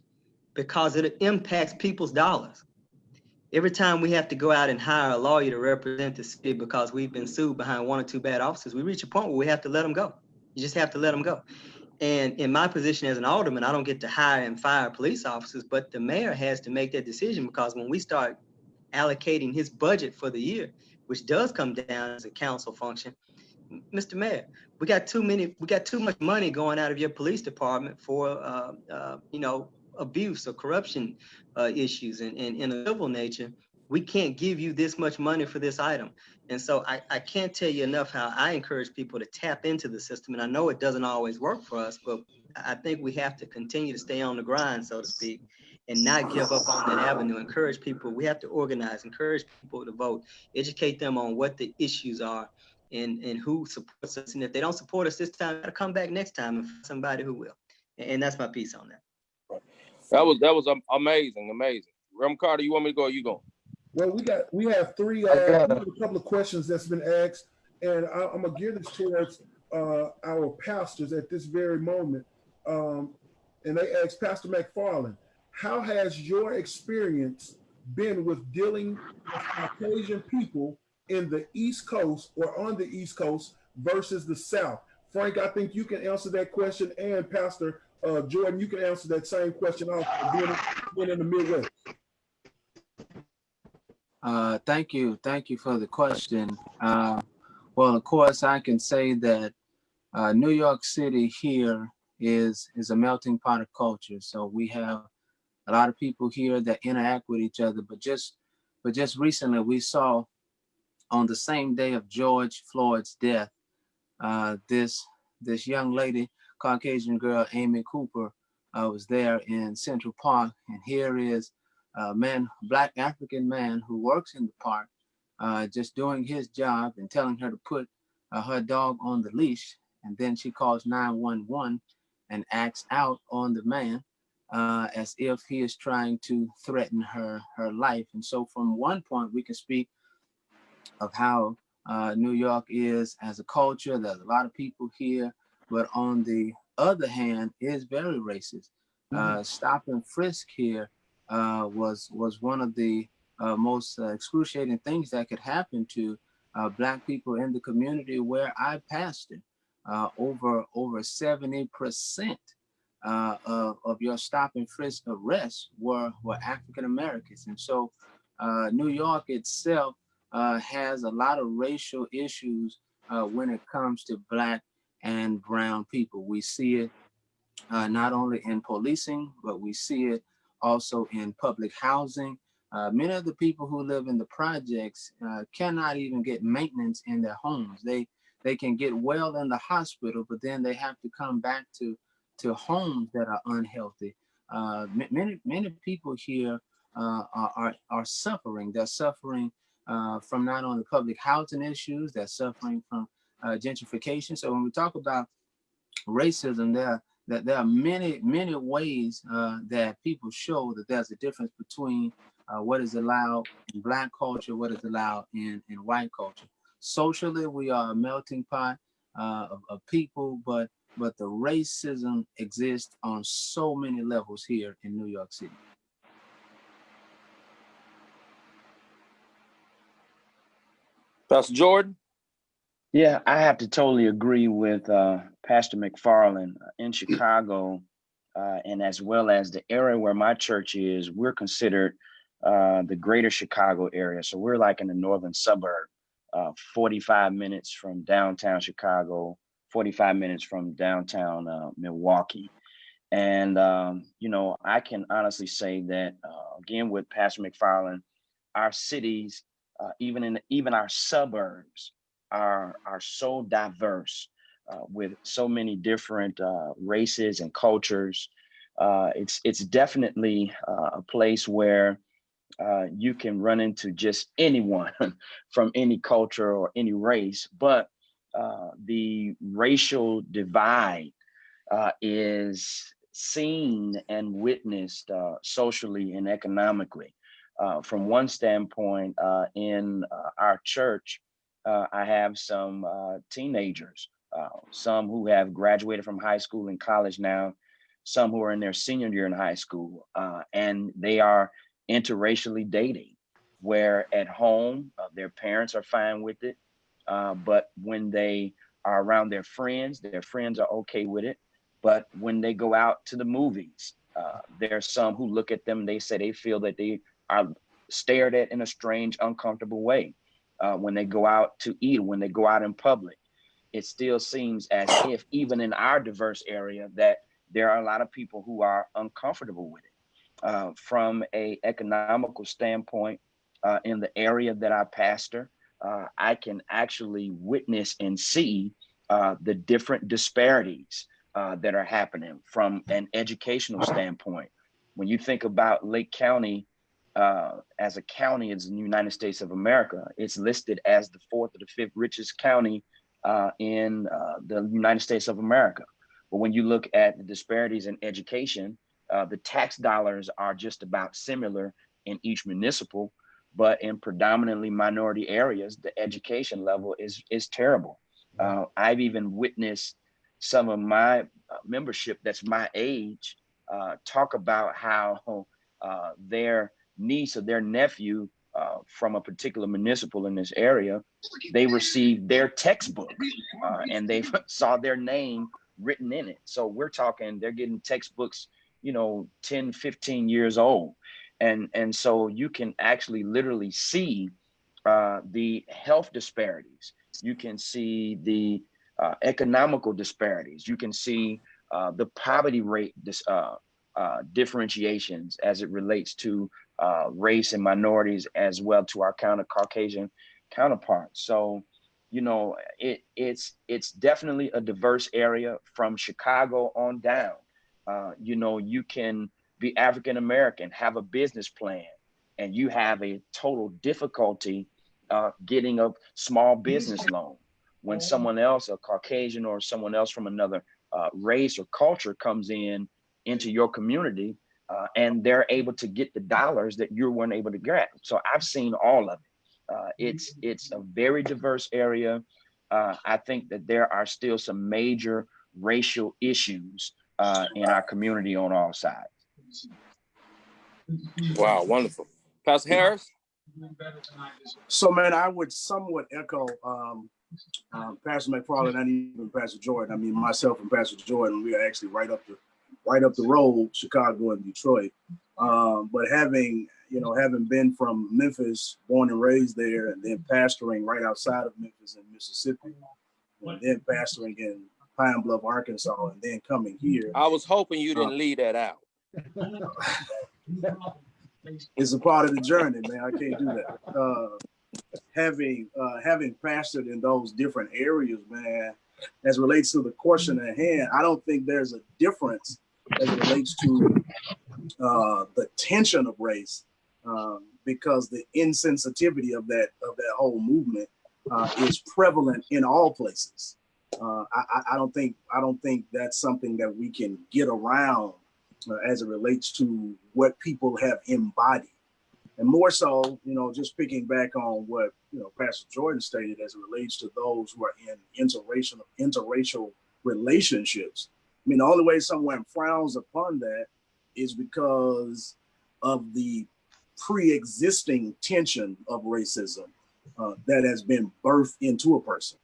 because it impacts people's dollars. Every time we have to go out and hire a lawyer to represent the city because we've been sued behind one or two bad officers, we reach a point where we have to let them go. You just have to let them go. And in my position as an alderman, I don't get to hire and fire police officers, but the mayor has to make that decision, because when we start allocating his budget for the year, which does come down as a council function, Mr. Mayor, we got too much money going out of your police department for abuse or corruption issues, and in a civil nature. We can't give you this much money for this item. And so I can't tell you enough how I encourage people to tap into the system. And I know it doesn't always work for us, but I think we have to continue to stay on the grind, so to speak, and not give up on that avenue. Encourage people. We have to organize, encourage people to vote, educate them on what the issues are and who supports us. And if they don't support us this time, they'll come back next time and find somebody who will. And that's my piece on that. That was amazing. Reverend Carter, you want me to go or you go? Well, we have a couple of questions that's been asked, and I'm gonna gear this towards our pastors at this very moment. And they asked Pastor McFarland, how has your experience been with dealing with Caucasian people in the East Coast or on the East Coast versus the South? Frank, I think you can answer that question, and Pastor Jordan, you can answer that same question also, being in the Midwest. Thank you for the question. Well, of course, I can say that New York City here is a melting pot of culture. So we have a lot of people here that interact with each other. But just recently, we saw on the same day of George Floyd's death, this young lady, Caucasian girl, Amy Cooper, was there in Central Park, and here is a Black African man who works in the park, just doing his job and telling her to put her dog on the leash. And then she calls 911 and acts out on the man as if he is trying to threaten her life. And so from one point, we can speak of how New York is as a culture. There's a lot of people here, but on the other hand, is very racist. Stop and frisk here was one of the most excruciating things that could happen to Black people in the community where I pastor. Over 70% of your stop and frisk arrests were African Americans. And so New York itself has a lot of racial issues when it comes to Black and brown people. We see it not only in policing, but we see it also in public housing. Many of the people who live in the projects cannot even get maintenance in their homes. They can get well in the hospital, but then they have to come back to homes that are unhealthy. Many people here are suffering. They're suffering from not only public housing issues, they're suffering from gentrification. So when we talk about racism, there are many ways that people show that there's a difference between what is allowed in Black culture, what is allowed in white culture. Socially, we are a melting pot of people, but the racism exists on so many levels here in New York City. Pastor Jordan? Yeah, I have to totally agree with Pastor McFarland. In Chicago, and as well as the area where my church is, we're considered the greater Chicago area. So we're like in the northern suburb 45 minutes from downtown Chicago, 45 minutes from downtown Milwaukee. And, you know, I can honestly say that, again, with Pastor McFarland, our cities, even our suburbs are so diverse with so many different races and cultures. It's definitely a place where you can run into just anyone from any culture or any race, but the racial divide is seen and witnessed socially and economically. From one standpoint, in our church, I have some teenagers, some who have graduated from high school and college now, some who are in their senior year in high school, and they are interracially dating, where at home, their parents are fine with it, but when they are around their friends are okay with it. But when they go out to the movies, there are some who look at them and they say they feel that they are stared at in a strange, uncomfortable way. When they go out to eat, when they go out in public, it still seems as if even in our diverse area that there are a lot of people who are uncomfortable with it. From a economical standpoint, in the area that I pastor, I can actually witness and see the different disparities that are happening from an educational standpoint. When you think about Lake County as a county in the United States of America, it's listed as the 4th or the 5th richest county in the United States of America. But when you look at the disparities in education, the tax dollars are just about similar in each municipal, but in predominantly minority areas, the education level is terrible. I've even witnessed some of my membership that's my age talk about how their niece or their nephew from a particular municipal in this area, they received their textbook and they saw their name written in it. So we're talking, they're getting textbooks, 10, 15 years old. And so you can actually literally see the health disparities. You can see the economical disparities. You can see the poverty rate differentiations as it relates to race and minorities, as well to our Caucasian counterparts. So, it's definitely a diverse area from Chicago on down. You can be African American, have a business plan, and you have a total difficulty getting a small business loan. When someone else, a Caucasian or someone else from another race or culture comes into your community, and they're able to get the dollars that you weren't able to get. So I've seen all of it. It's a very diverse area. I think that there are still some major racial issues in our community on all sides. Wow, wonderful. Pastor Harris? So, man, I would somewhat echo Pastor McFarland and even Pastor Jordan. I mean, myself and Pastor Jordan, we are actually right up the road, Chicago and Detroit. But having been from Memphis, born and raised there, and then pastoring right outside of Memphis in Mississippi, and then pastoring in Pine Bluff, Arkansas, and then coming here. I was hoping you didn't leave that out. It's a part of the journey, man. I can't do that. Having pastored in those different areas, man, as relates to the question at hand, I don't think there's a difference as it relates to the tension of race, because the insensitivity of that whole movement is prevalent in all places. I don't think that's something that we can get around as it relates to what people have embodied. And more so, just picking back on what Pastor Jordan stated as it relates to those who are in interracial relationships. I mean, the only way someone frowns upon that is because of the pre-existing tension of racism that has been birthed into a person.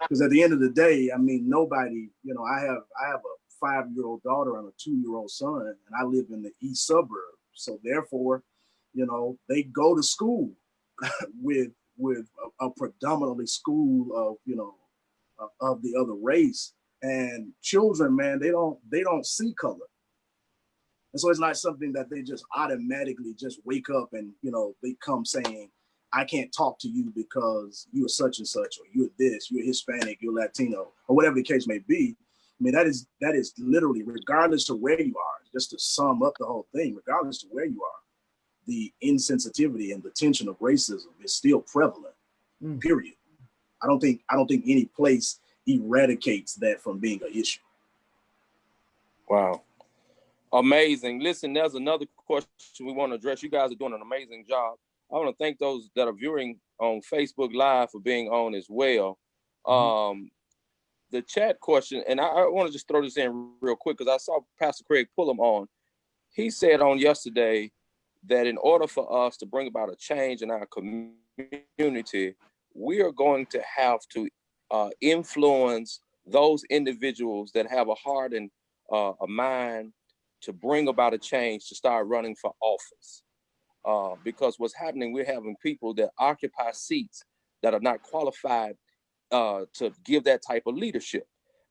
Because at the end of the day, I mean, nobody, I have a 5-year-old daughter and a 2-year-old son, and I live in the east suburb. So therefore, they go to school with with a predominantly school of, you know, of the other race. And children, man, they don't see color. And so it's not something that they just automatically just wake up and, you know, they come saying, I can't talk to you because you're such and such, or you're this, you're Hispanic, you're Latino, or whatever the case may be. I mean, that is literally, regardless to where you are, just to sum up the whole thing, regardless to where you are, the insensitivity and the tension of racism is still prevalent, period. I don't think any place eradicates that from being an issue. Wow. Amazing. Listen, there's another question we want to address. You guys are doing an amazing job. I want to thank those that are viewing on Facebook Live for being on as well. The chat question, and I want to just throw this in real quick because I saw Pastor Craig Pullum on. He said on yesterday that in order for us to bring about a change in our community, we are going to have to influence those individuals that have a heart and a mind to bring about a change, to start running for office. Because what's happening, we're having people that occupy seats that are not qualified to give that type of leadership.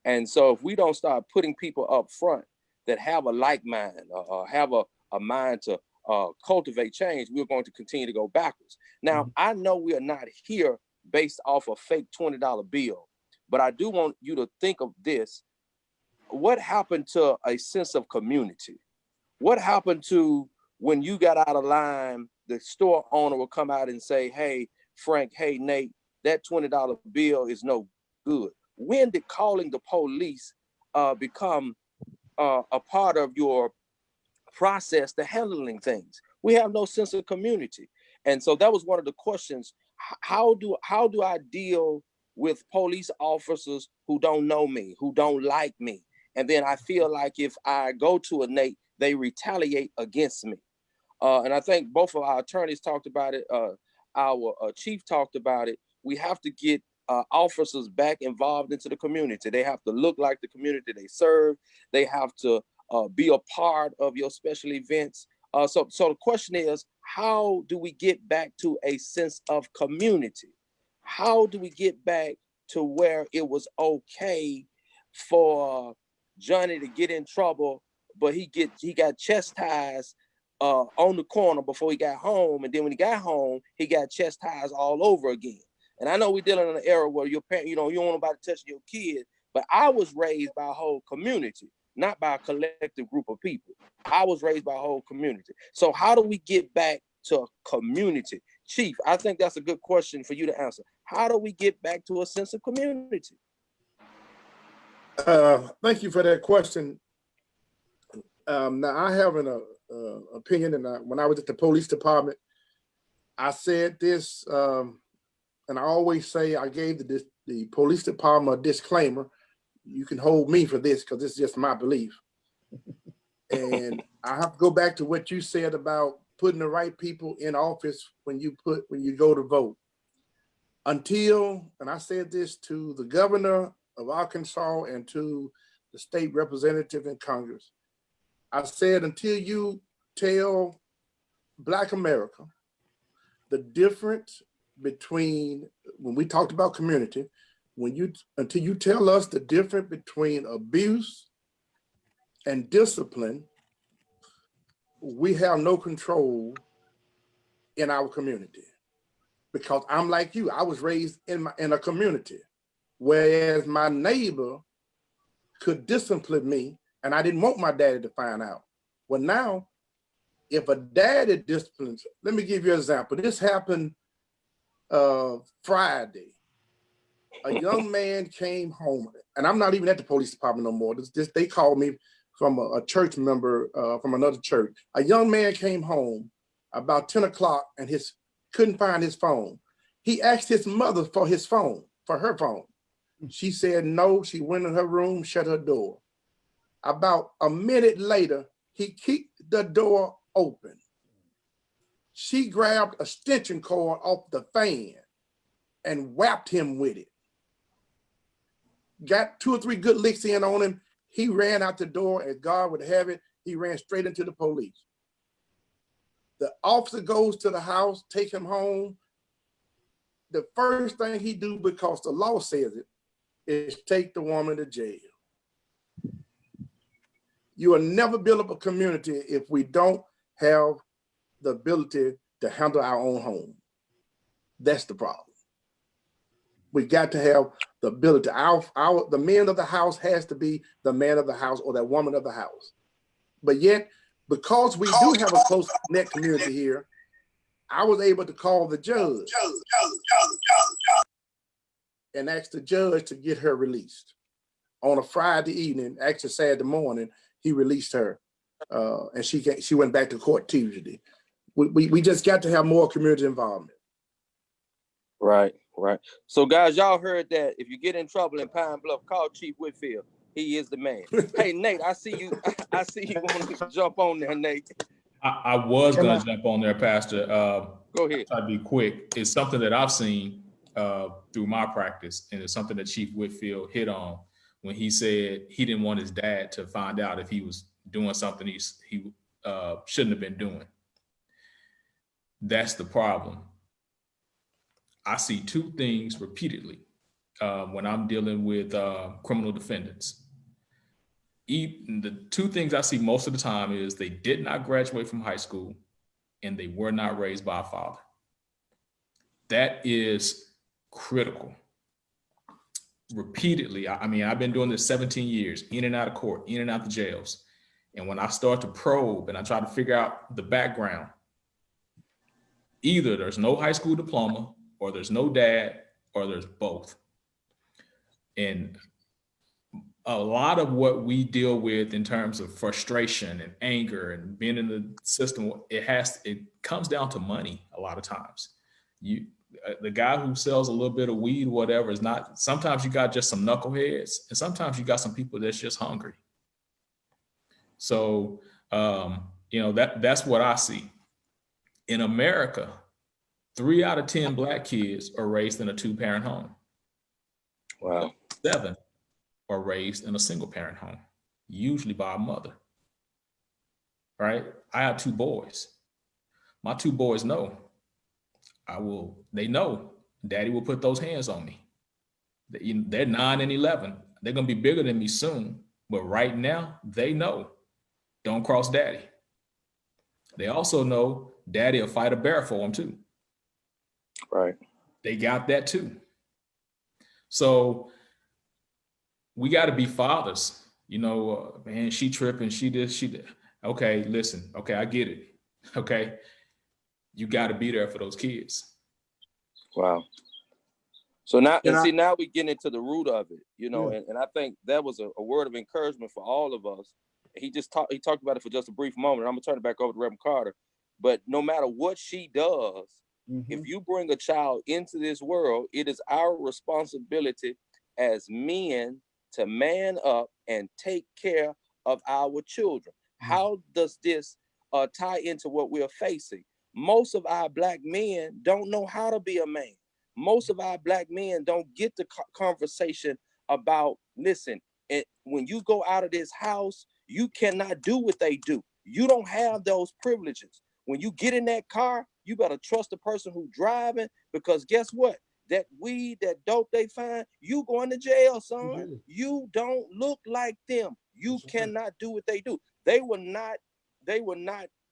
And so if we don't start putting people up front that have a like mind, have a mind to cultivate change, we're going to continue to go backwards. Now, I know we are not here based off a fake $20 bill, but I do want you to think of this. What happened to a sense of community? What happened to when you got out of line, the store owner will come out and say, hey, Frank, hey, Nate, that $20 bill is no good. When did calling the police become a part of your process to handling things? We have no sense of community. And so that was one of the questions. How do I deal with police officers who don't know me, who don't like me? And then I feel like if I go to a Nate, they retaliate against me. And I think both of our attorneys talked about it. Our chief talked about it. We have to get officers back involved into the community. They have to look like the community they serve. They have to be a part of your special events. So the question is, how do we get back to a sense of community? How do we get back to where it was okay for Johnny to get in trouble, but he got chastised on the corner before he got home, and then when he got home, he got chastised all over again? And I know we're dealing in an era where your parent, you don't want nobody touching your kid, but I was raised by a whole community, not by a collective group of people. I was raised by a whole community. So how do we get back to a community? Chief, I think that's a good question for you to answer. How do we get back to a sense of community? Thank you for that question. Now I have an opinion, and when I was at the police department, I said this, and I always say I gave the police department a disclaimer. You can hold me for this because this is just my belief. And I have to go back to what you said about putting the right people in office when you go to vote. Until, and I said this to the governor of Arkansas and to the state representative in Congress, I said, until you tell Black America the difference between, when we talked about community, until you tell us the difference between abuse and discipline, we have no control in our community. Because I'm like you, I was raised in a community, whereas my neighbor could discipline me, and I didn't want my daddy to find out. Well, now, if a daddy disciplines, let me give you an example. This happened Friday. A young man came home, and I'm not even at the police department no more. They called me from a church member from another church. A young man came home about 10 o'clock and couldn't find his phone. He asked his mother for his phone, for her phone. She said no. She went in her room, shut her door. About a minute later, he kicked the door open. She grabbed a extension cord off the fan and whapped him with it. Got 2 or 3 good licks in on him. He ran out the door, as God would have it. He ran straight into the police. The officer goes to the house, take him home. the first thing he do, because the law says it, is take the woman to jail. You will never build up a community if we don't have the ability to handle our own home. That's the problem. We got to have the ability. The man of the house has to be the man of the house or that woman of the house. But yet, because we do have a close knit community here, I was able to call the judge and ask the judge to get her released. On a Friday evening, actually Saturday morning, he released her, and she went back to court Tuesday. We just got to have more community involvement. Right. So guys, y'all heard that. If you get in trouble in Pine Bluff, call Chief Whitfield. He is the man. Hey, Nate, I see you want to jump on there, Nate. I was going to jump on there, Pastor. Go ahead. Try to be quick. It's something that I've seen through my practice, and it's something that Chief Whitfield hit on when he said he didn't want his dad to find out if he was doing something he shouldn't have been doing. That's the problem. I see two things repeatedly when I'm dealing with criminal defendants. The two things I see most of the time is they did not graduate from high school and they were not raised by a father. That is critical. Repeatedly, I mean, I've been doing this 17 years, in and out of court, in and out the jails. And when I start to probe and I try to figure out the background, either there's no high school diploma, or there's no dad, or there's both. And a lot of what we deal with in terms of frustration and anger and being in the system, it comes down to money a lot of times. The guy who sells a little bit of weed, whatever, is not, sometimes you got just some knuckleheads, and sometimes you got some people that's just hungry. So, that's what I see. In America, 3 out of 10 Black kids are raised in a 2-parent home. Wow. 7 are raised in a single-parent home, usually by a mother. Right? I have 2 boys. My 2 boys know. They know Daddy will put those hands on me. They're 9 and 11. They're gonna be bigger than me soon, but right now they know, don't cross Daddy. They also know Daddy will fight a bear for them too. Right. They got that too. So we got to be fathers. Man, she tripping, she this, she that. Okay, listen. Okay, I get it. Okay, you got to be there for those kids. Wow. So now, now we get into the root of it, and I think that was a word of encouragement for all of us. He talked about it for just a brief moment. I'm gonna turn it back over to Reverend Carter. But no matter what she does, if you bring a child into this world, it is our responsibility as men to man up and take care of our children. How does this tie into what we're facing? Most of our Black men don't know how to be a man. Most of our Black men don't get the conversation about, listen, when you go out of this house, you cannot do what they do. You don't have those privileges. When you get in that car, you better trust the person who's driving, because guess what? That weed, that dope they find, you going to jail, son. You don't look like them. You cannot do what they do. They were not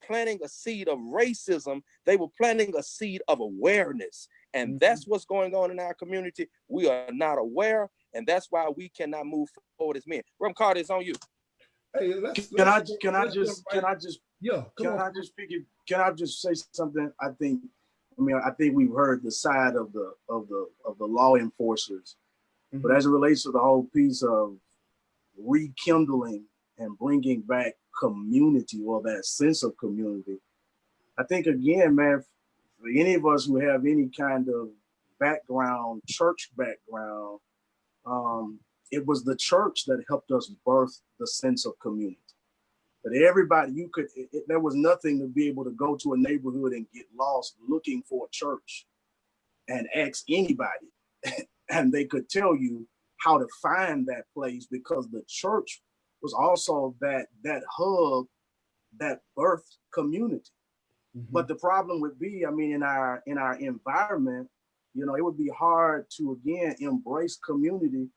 planting a seed of racism. They were planting a seed of awareness. And that's what's going on in our community. We are not aware, and that's why we cannot move forward as men. Reverend Carter, it's on you. Hey, can I just say something? I think we've heard the side of the law enforcers, but as it relates to the whole piece of rekindling and bringing back community, or that sense of community, I think again, man, for any of us who have any kind of background, church background, it was the church that helped us birth the sense of community. That everybody, there was nothing to be able to go to a neighborhood and get lost looking for a church and ask anybody, and they could tell you how to find that place, because the church was also that hub that birthed community. But the problem would be, in our environment, You know, it would be hard to, again, embrace community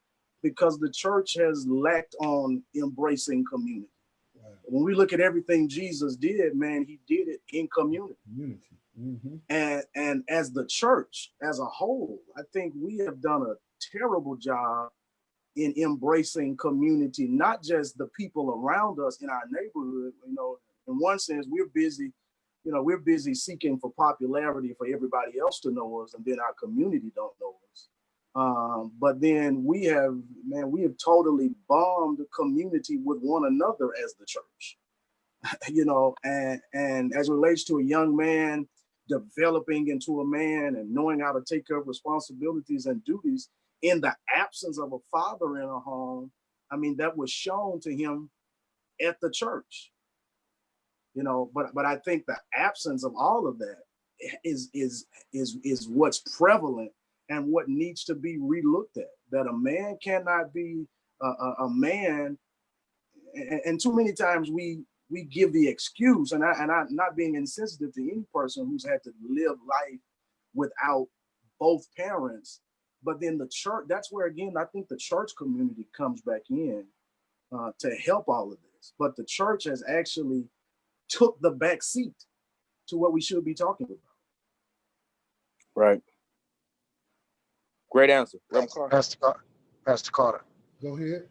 because the church has lacked on embracing community. Right. When we look at everything Jesus did, man, he did it in community. Mm-hmm. And as the church as a whole, I think we have done a terrible job in embracing community, not just the people around us in our neighborhood. You know, in one sense, we're busy seeking for popularity for everybody else to know us, and then our community don't know us. But then we have totally bombed the community with one another as the church. You know, and as it relates to a young man developing into a man and knowing how to take care of responsibilities and duties in the absence of a father in a home, I mean, that was shown to him at the church. You know, but I think the absence of all of that is what's prevalent and what needs to be relooked at. That a man cannot be a man, and too many times we give the excuse, and I'm not being insensitive to any person who's had to live life without both parents, but then the church, that's where, again, I think the church community comes back in to help all of this. But the church has actually took the back seat to what we should be talking about. Right. Great answer. Pastor Carter. Go ahead.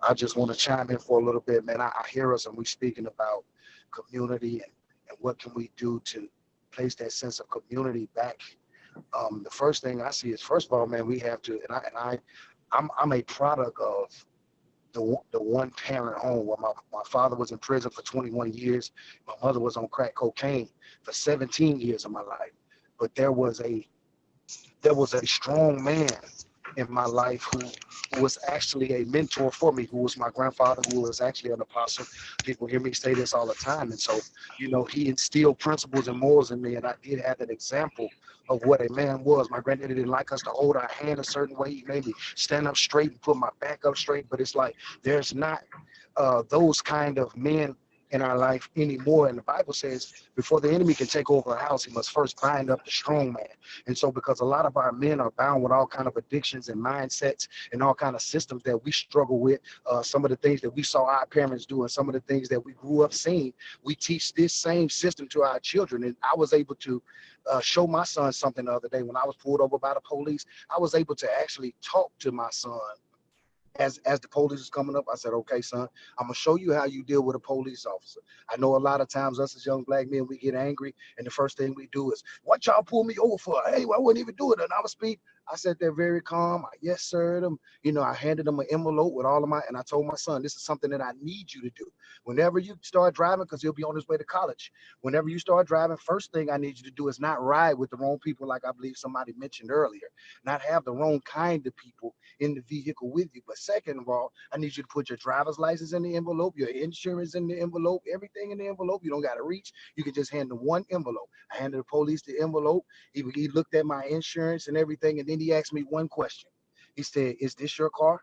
I just want to chime in for a little bit, man. I hear us and we speaking about community and what can we do to place that sense of community back. The first thing I see is, first of all, man, we have to, I'm a product of the one parent home where my father was in prison for 21 years. My mother was on crack cocaine for 17 years of my life. But there was a strong man in my life who was actually a mentor for me, who was my grandfather, who was actually an apostle. People hear me say this all the time. And so, you know, he instilled principles and morals in me, and I did have an example of what a man was. My granddaddy didn't like us to hold our hand a certain way. He made me stand up straight and put my back up straight. But it's like there's not those kind of men in our life anymore. And the Bible says before the enemy can take over a house, he must first bind up the strong man. And so because a lot of our men are bound with all kind of addictions and mindsets and all kind of systems that we struggle with, some of the things that we saw our parents do and some of the things that we grew up seeing, we teach this same system to our children. And I was able to show my son something the other day when I was pulled over by the police. I was able to actually talk to my son as the police was coming up. I said, okay, son, I'm gonna show you how you deal with a police officer. I know a lot of times us as young black men, we get angry, and the first thing we do is, what y'all pull me over for? Hey, well, I wouldn't even do it. And I was speak. I sat there very calm. I yes, sir. Them, you know, I handed them an envelope with all of my, and I told my son, this is something that I need you to do. Whenever you start driving, because he'll be on his way to college. Whenever you start driving, first thing I need you to do is not ride with the wrong people, like I believe somebody mentioned earlier. Not have the wrong kind of people in the vehicle with you. But second of all, I need you to put your driver's license in the envelope, your insurance in the envelope, everything in the envelope. You don't got to reach. You can just hand them one envelope. I handed the police the envelope. He looked at my insurance and everything, and then he asked me one question. He said, is this your car?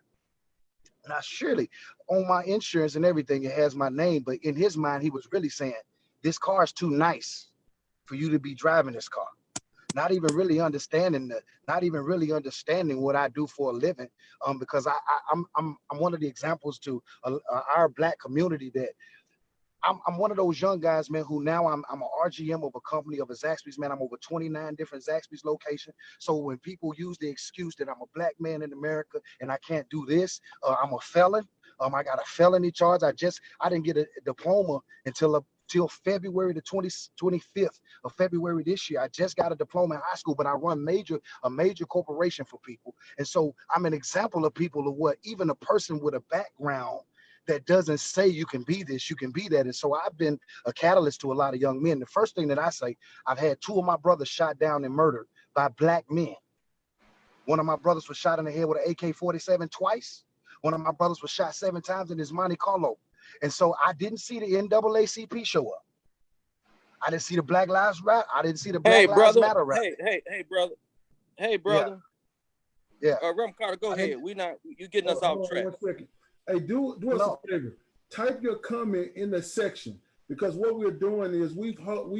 Now, surely on my insurance and everything, it has my name, but in his mind, he was really saying, this car is too nice for you to be driving this car. Not even really understanding what I do for a living, because I'm one of the examples to our black community that I'm one of those young guys, man, who now I'm an RGM of a company of a Zaxby's, man. I'm over 29 different Zaxby's locations. So when people use the excuse that I'm a black man in America and I can't do this, I'm a felon. I got a felony charge. I didn't get a diploma until February the 25th of February this year. I just got a diploma in high school, but I run a major corporation for people. And so I'm an example of people of what even a person with a background that doesn't say you can be this, you can be that. And so I've been a catalyst to a lot of young men. The first thing that I say, I've had 2 of my brothers shot down and murdered by black men. One of my brothers was shot in the head with an AK-47 twice. One of my brothers was shot 7 times in his Monte Carlo. And so I didn't see the NAACP show up. I didn't see the Black Lives Matter. I didn't see the Black Lives Matter rally. Hey, brother. Yeah. Reverend Carter, go ahead. You getting us off track. 1 second. Hey, do us a favor. Type your comment in the section, because what we're doing is we've held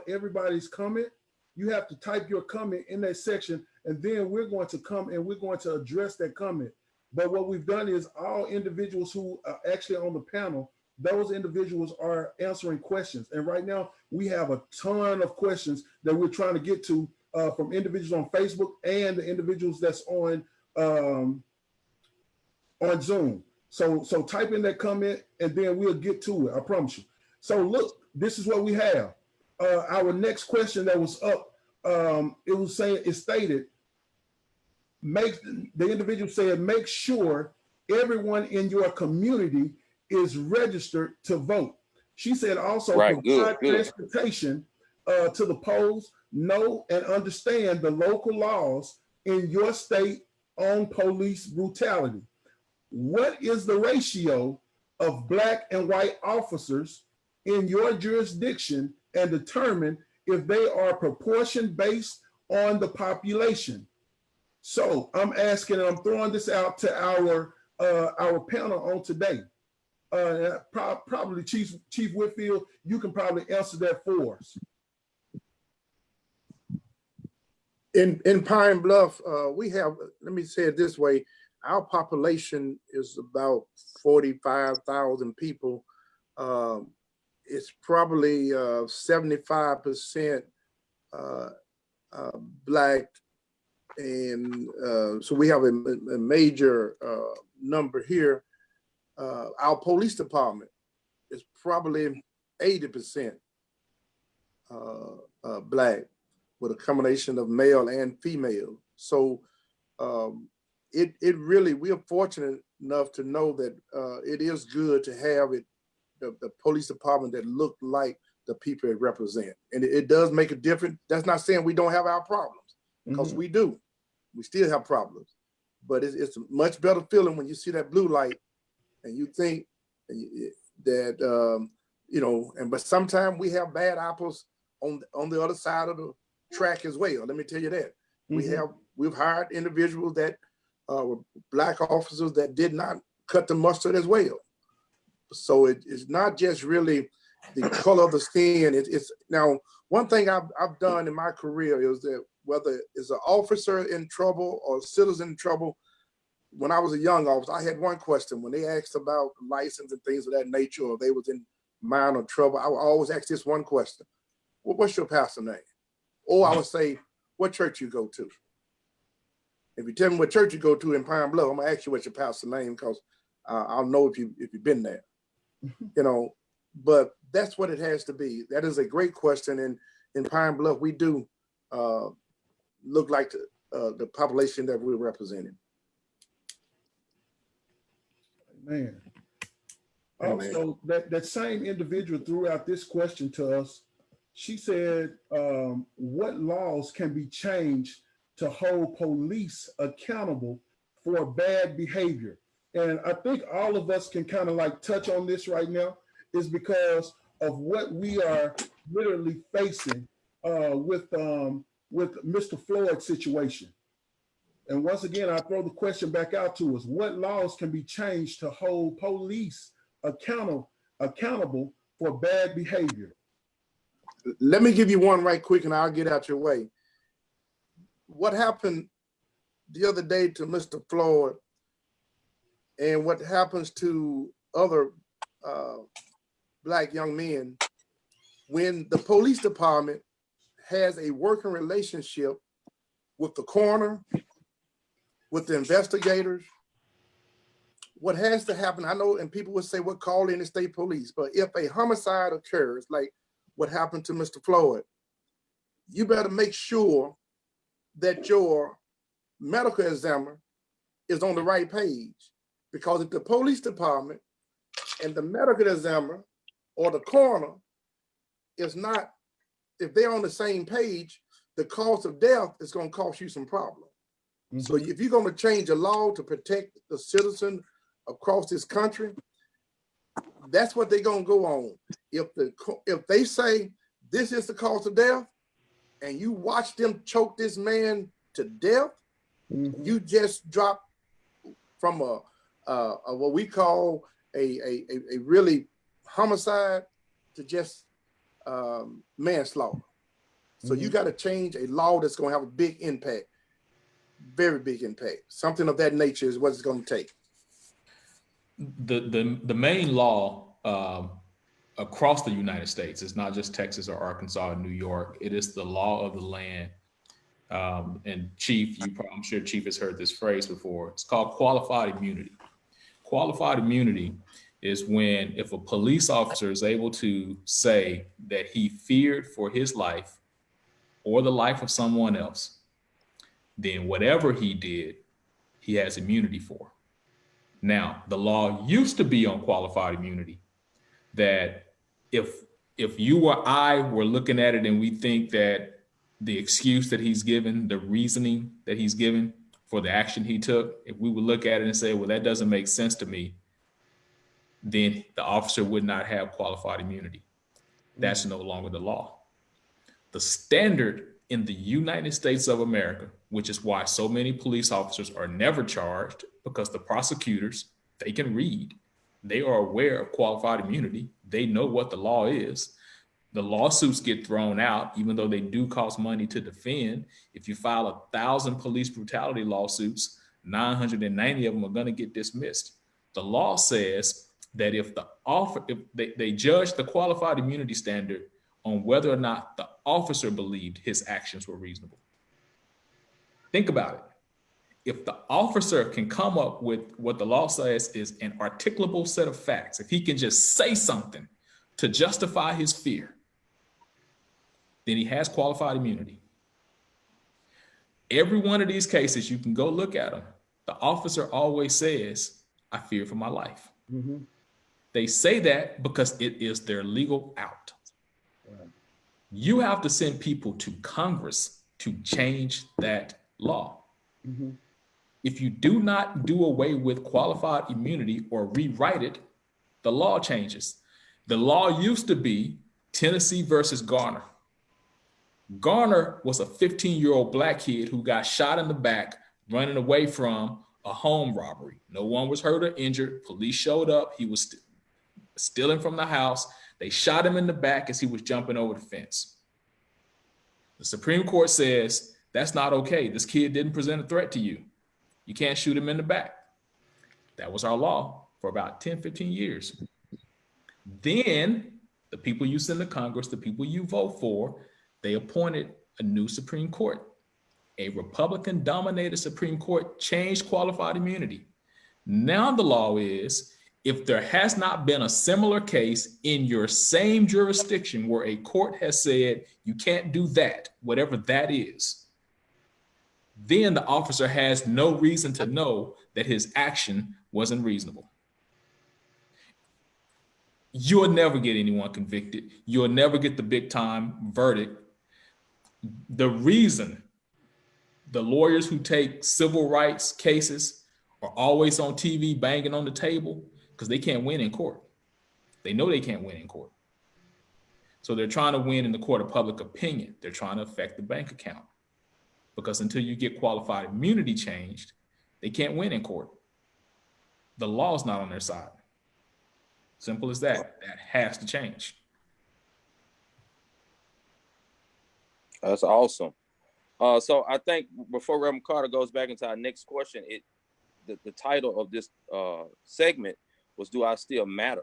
everybody's comment. You have to type your comment in that section, and then we're going to come and we're going to address that comment. But what we've done is all individuals who are actually on the panel, those individuals are answering questions. And right now we have a ton of questions that we're trying to get to from individuals on Facebook and the individuals that's on Zoom. So type in that comment and then we'll get to it, I promise you. So look, this is what we have. Our next question that was up, it stated, the individual said, make sure everyone in your community is registered to vote. She said also provide transportation to the polls, know and understand the local laws in your state on police brutality. What is the ratio of Black and white officers in your jurisdiction, and determine if they are proportion based on the population? So I'm asking, and I'm throwing this out to our panel on today. Probably Chief Whitfield, you can probably answer that for us. In Pine Bluff, we have, let me say it this way, our population is about 45,000 people. It's probably 75% Black, and so we have a major number here. Our police department is probably 80% Black, with a combination of male and female. So it really, we are fortunate enough to know that it is good to have the police department that look like the people it represent. And it does make a difference. That's not saying we don't have our problems, because we do. We still have problems. But it's a much better feeling when you see that blue light and you think that, but sometimes we have bad apples on the other side of the track as well. Let me tell you that. We've hired individuals that were Black officers that did not cut the mustard as well. So it's not just really the color of the skin. It's now, one thing I've done in my career is that whether it's an officer in trouble or a citizen in trouble, when I was a young officer, I had one question. When they asked about license and things of that nature, or they was in minor trouble, I would always ask this one question: well, what's your pastor name? Or I would say, what church you go to? If you tell me what church you go to in Pine Bluff, I'm gonna ask you what's your pastor name, because I'll know if you've been there. But that's what it has to be. That is a great question. And in Pine Bluff, we do look like the population that we're representing. Man. Also, that same individual threw out this question to us. She said, what laws can be changed to hold police accountable for bad behavior? And I think all of us can kind of like touch on this right now, is because of what we are literally facing with Mr. Floyd's situation. And once again, I throw the question back out to us: what laws can be changed to hold police accountable for bad behavior? Let me give you one right quick and I'll get out your way. What happened the other day to Mr. Floyd, and what happens to other Black young men when the police department has a working relationship with the coroner, with the investigators? What has to happen, I know, and people would say, well, call in the state police, but if a homicide occurs, like what happened to Mr. Floyd, you better make sure that your medical examiner is on the right page. Because if the police department and the medical examiner or the coroner is not, if they're on the same page, the cause of death is going to cause you some problem. So if you're going to change a law to protect the citizen across this country, that's what they're going to go on. If they say this is the cause of death, and you watch them choke this man to death, you just drop from a what we call a really homicide to just manslaughter. So you got to change a law that's going to have a big impact. very big impact. Something of that nature is what it's going to take. The main law across the United States, it's not just Texas or Arkansas or New York. It is the law of the land. And Chief, I'm sure Chief has heard this phrase before. It's called qualified immunity. Qualified immunity is when if a police officer is able to say that he feared for his life or the life of someone else, then whatever he did, he has immunity for. Now, the law used to be on qualified immunity that if you or I were looking at it and we think that the excuse that he's given, the reasoning that he's given for the action he took, if we would look at it and say, well, that doesn't make sense to me, then the officer would not have qualified immunity. That's no longer the law. The standard in the United States of America, which is why so many police officers are never charged, because the prosecutors, they can read. They are aware of qualified immunity. They know what the law is. The lawsuits get thrown out, even though they do cost money to defend. If you file 1,000 police brutality lawsuits, 990 of them are going to get dismissed. The law says that if they judge the qualified immunity standard on whether or not the officer believed his actions were reasonable. Think about it. If the officer can come up with what the law says is an articulable set of facts, if he can just say something to justify his fear, then he has qualified immunity. Every one of these cases, you can go look at them. The officer always says, I fear for my life. Mm-hmm. They say that because it is their legal out. Right. You have to send people to Congress to change that law. Mm-hmm. If you do not do away with qualified immunity or rewrite it, the law changes. The law used to be Tennessee versus Garner. Garner was a 15-year-old black kid who got shot in the back running away from a home robbery. No one was hurt or injured. Police showed up. He was stealing from the house. They shot him in the back as he was jumping over the fence. The Supreme Court says that's not okay. This kid didn't present a threat to you. You can't shoot him in the back. That was our law for about 10, 15 years. Then the people you send to Congress, the people you vote for, they appointed a new Supreme Court. A Republican-dominated Supreme Court changed qualified immunity. Now the law is, if there has not been a similar case in your same jurisdiction where a court has said you can't do that, whatever that is, then the officer has no reason to know that his action wasn't reasonable. You'll never get anyone convicted. You'll never get the big time verdict. The reason the lawyers who take civil rights cases are always on TV banging on the table because they can't win in court. They know they can't win in court. So they're trying to win in the court of public opinion. They're trying to affect the bank account. Because until you get qualified immunity changed, they can't win in court. The law's not on their side. Simple as that. That has to change. That's awesome. So I think before Reverend Carter goes back into our next question, the title of this segment was, Do I Still Matter?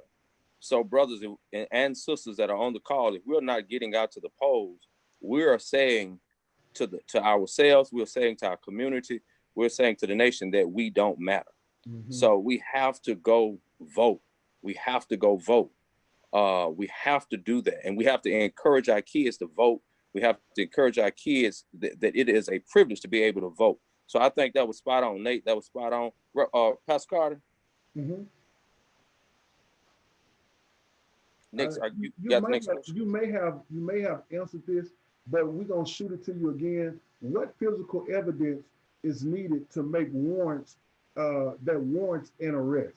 So brothers and sisters that are on the call, if we're not getting out to the polls, we are saying to ourselves, we're saying to our community, we're saying to the nation that we don't matter. Mm-hmm. So we have to go vote. We have to go vote. We have to do that. And we have to encourage our kids to vote. We have to encourage our kids that it is a privilege to be able to vote. So I think that was spot on, Nate. That was spot on. Pastor Carter? Mm-hmm. Next, you may have answered this, but we're gonna shoot it to you again. What physical evidence is needed to make warrants that warrants an arrest?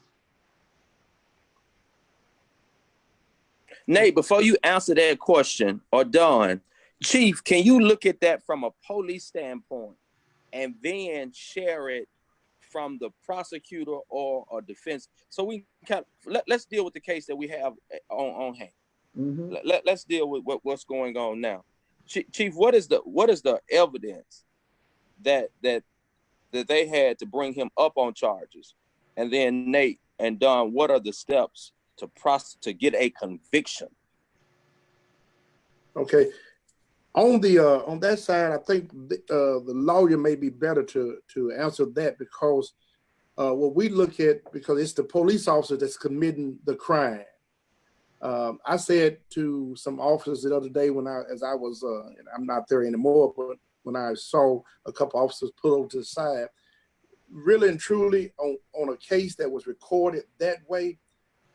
Nate, before you answer that question, or Don, Chief, can you look at that from a police standpoint and then share it from the prosecutor or a defense? So we kind of let's deal with the case that we have on hand. Mm-hmm. Let's deal with what's going on now. Chief, what is the evidence that that they had to bring him up on charges? And then Nate and Don, what are the steps to get a conviction? Okay. On that side, I think the lawyer may be better to answer that, because what we look at, because it's the police officer that's committing the crime. I said to some officers the other day and I'm not there anymore, but when I saw a couple officers pull over to the side, really and truly on a case that was recorded that way,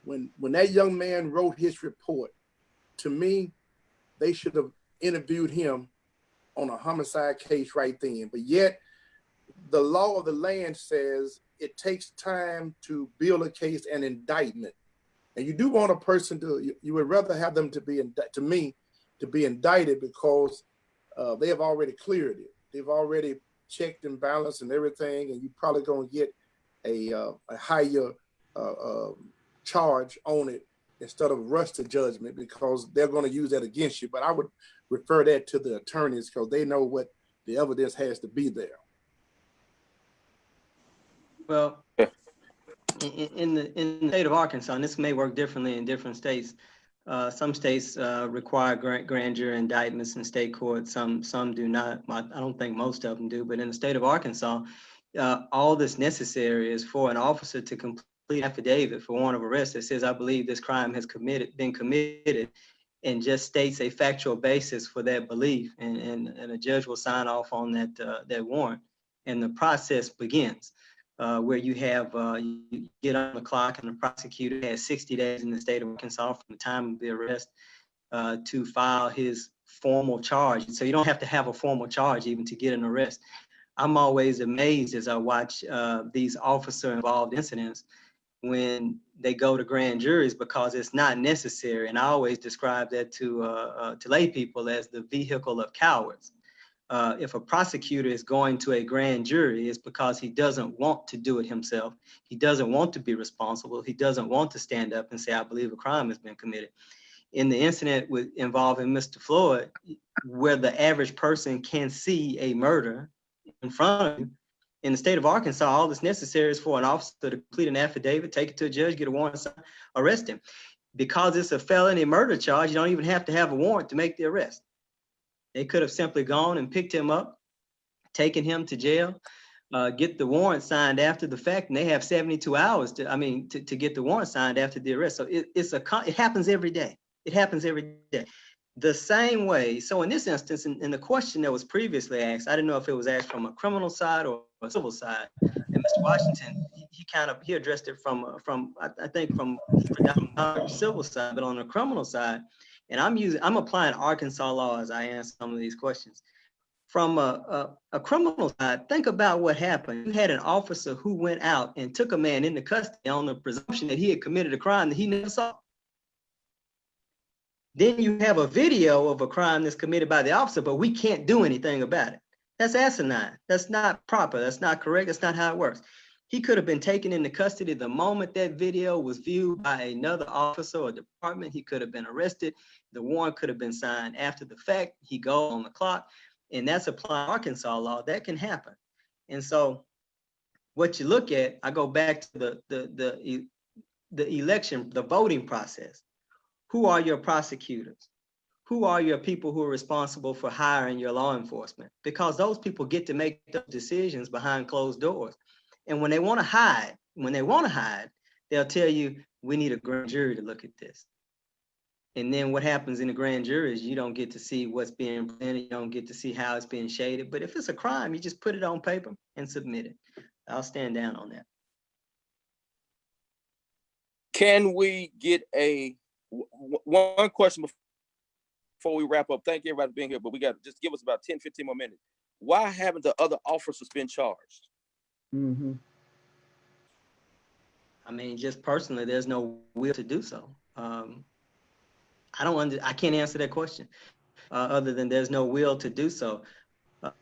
when that young man wrote his report, to me, they should have interviewed him on a homicide case right then. But yet the law of the land says it takes time to build a case and indictment. And you do want a person you would rather have them to be indicted, because they have already cleared it. They've already checked and balanced and everything, and you're probably going to get a higher charge on it instead of rush to judgment, because they're going to use that against you. But I would refer that to the attorneys, because they know what the evidence has to be there. Well, in the state of Arkansas, and this may work differently in different states. Some states require grand jury indictments in state court. Some do not. I don't think most of them do. But in the state of Arkansas, all that's necessary is for an officer to complete an affidavit for warrant of arrest that says, "I believe this crime has been committed," and just states a factual basis for that belief, and a judge will sign off on that warrant, and the process begins. Where you have you get on the clock, and the prosecutor has 60 days in the state of Arkansas from the time of the arrest to file his formal charge. So you don't have to have a formal charge even to get an arrest. I'm always amazed as I watch these officer-involved incidents when they go to grand juries, because it's not necessary. And I always describe that to lay people as the vehicle of cowards. If a prosecutor is going to a grand jury, it's because he doesn't want to do it himself. He doesn't want to be responsible. He doesn't want to stand up and say, "I believe a crime has been committed." In the incident involving Mr. Floyd, where the average person can see a murder in front of you, in the state of Arkansas, all that's necessary is for an officer to complete an affidavit, take it to a judge, get a warrant, arrest him. Because it's a felony murder charge, you don't even have to have a warrant to make the arrest. They could have simply gone and picked him up, taken him to jail, get the warrant signed after the fact, and they have 72 hours to get the warrant signed after the arrest. So it happens every day. It happens every day. The same way. So in this instance, in the question that was previously asked, I didn't know if it was asked from a criminal side or a civil side. And Mr. Washington, he addressed it from the civil side, but on the criminal side. And I'm applying Arkansas law as I answer some of these questions. From a criminal side, think about what happened. You had an officer who went out and took a man into custody on the presumption that he had committed a crime that he never saw. Then you have a video of a crime that's committed by the officer, but we can't do anything about it. That's asinine. That's not proper. That's not correct. That's not how it works. He could have been taken into custody the moment that video was viewed by another officer or department. He could have been arrested. The warrant could have been signed after the fact. He goes on the clock, and that's applying Arkansas law. That can happen. And so what you look at, I go back to the election, the voting process. Who are your prosecutors? Who are your people who are responsible for hiring your law enforcement? Because those people get to make those decisions behind closed doors. And when they want to hide, they'll tell you, "We need a grand jury to look at this." And then what happens in the grand jury is you don't get to see what's being presented. You don't get to see how it's being shaded. But if it's a crime, you just put it on paper and submit it. I'll stand down on that. Can we get one question before we wrap up? Thank you everybody for being here, but we got just give us about 10, 15 more minutes. Why haven't the other officers been charged? Mm-hmm. I mean, just personally, there's no will to do so. I can't answer that question other than there's no will to do so.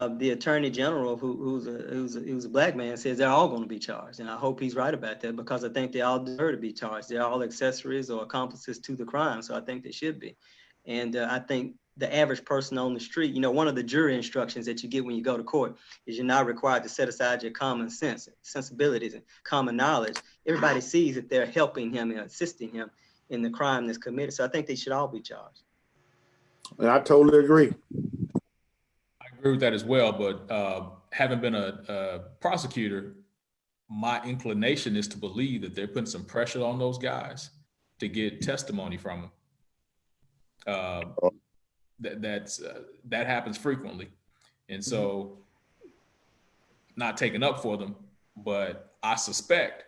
The Attorney General, who's a black man, says they're all going to be charged, and I hope he's right about that, because I think they all deserve to be charged. They're all accessories or accomplices to the crime, so I think they should be. And I think the average person on the street. You know, one of the jury instructions that you get when you go to court is you're not required to set aside your common sense, sensibilities, and common knowledge. Everybody sees that they're helping him and assisting him in the crime that's committed. So I think they should all be charged. I totally agree. I agree with that as well, but having been a prosecutor, my inclination is to believe that they're putting some pressure on those guys to get testimony from them. That happens frequently. And so not taking up for them, but I suspect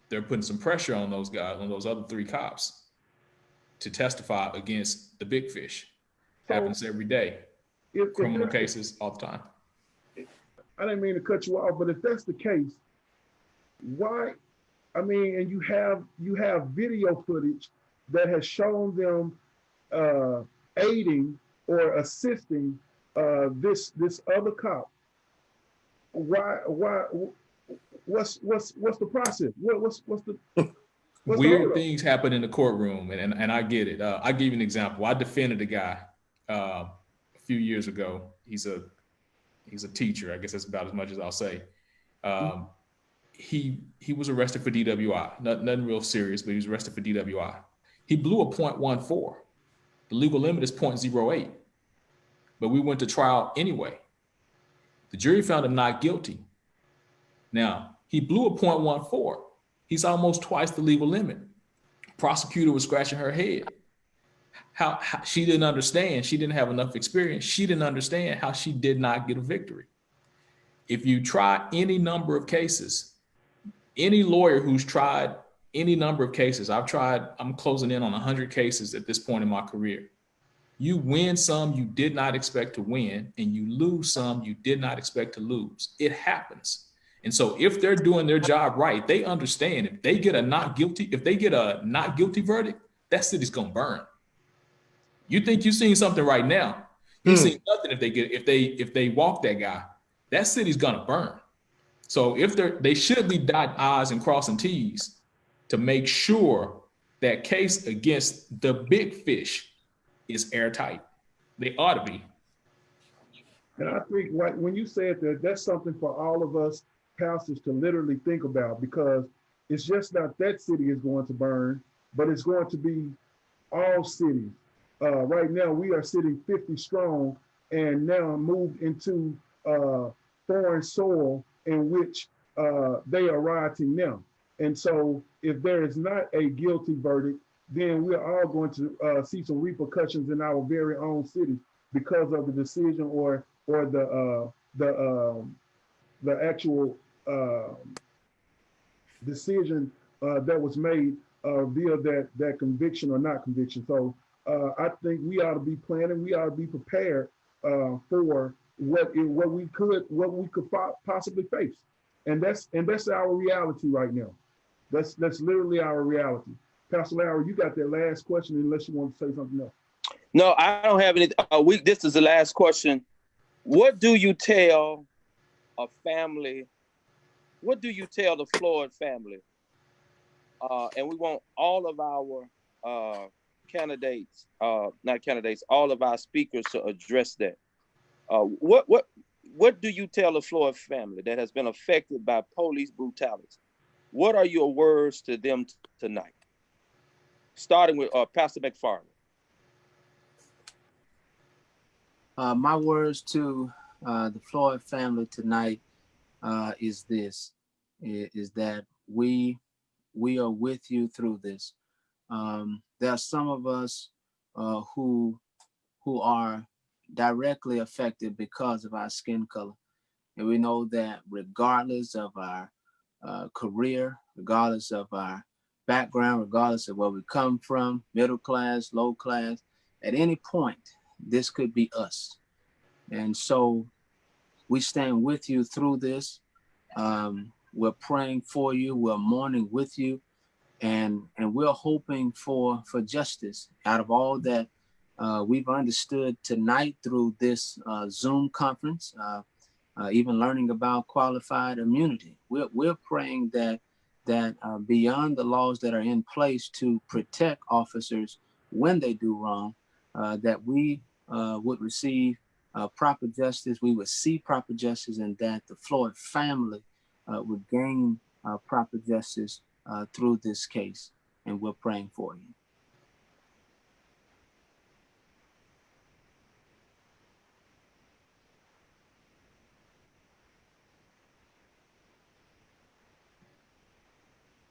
they're putting some pressure on those guys, on those other 3 cops to testify against the big fish. Happens every day. Criminal cases all the time. I didn't mean to cut you off, but if that's the case, why? I mean, and you have video footage that has shown them aiding or assisting this other cop. Why? What's the process? What's the weird things happen in the courtroom, and I get it. I'll give you an example. I defended a guy a few years ago. He's a teacher. I guess that's about as much as I'll say. He was arrested for DWI. Nothing real serious, but he was arrested for DWI. He blew a .14. The legal limit is .08. But we went to trial anyway. The jury found him not guilty. Now, he blew a .14. He's almost twice the legal limit. Prosecutor was scratching her head. How she didn't understand. She didn't have enough experience. She didn't understand how she did not get a victory. If you try any number of cases, any lawyer who's tried any number of cases, I'm closing in on 100 cases at this point in my career. You win some you did not expect to win, and you lose some you did not expect to lose. It happens. And so if they're doing their job right, they understand if they get a not guilty verdict, that city's gonna burn. You think you've seen something right now. You see nothing if they walk that guy. That city's gonna burn. So they should be dotting I's and crossing T's to make sure that case against the big fish is airtight. They ought to be. And I think when you said that, that's something for all of us pastors to literally think about, because it's just not that city is going to burn, but it's going to be all cities. Right now, we are sitting 50 strong and now moved into foreign soil in which they are rioting now. And so if there is not a guilty verdict, then we're all going to see some repercussions in our very own city because of the decision or the actual decision that was made via that conviction or not conviction. So I think we ought to be planning. We ought to be prepared for what we could possibly face, and that's our reality right now. That's literally our reality. Pastor Larry, you got that last question, unless you want to say something else. No, I don't have any. This is the last question. What do you tell a family? What do you tell the Floyd family? And we want all of our candidates, not candidates, all of our speakers to address that. What do you tell the Floyd family that has been affected by police brutality? What are your words to them tonight? Starting with Pastor McFarland. My words to the Floyd family tonight is that we are with you through this. There are some of us who are directly affected because of our skin color. And we know that regardless of our career, regardless of our background, regardless of where we come from, middle class, low class, at any point, this could be us. And so we stand with you through this. We're praying for you. We're mourning with you. And we're hoping for justice out of all that we've understood tonight through this Zoom conference, even learning about qualified immunity. We're praying that beyond the laws that are in place to protect officers when they do wrong, that we would receive proper justice. We would see proper justice, and that the Floyd family would gain proper justice through this case. And we're praying for you.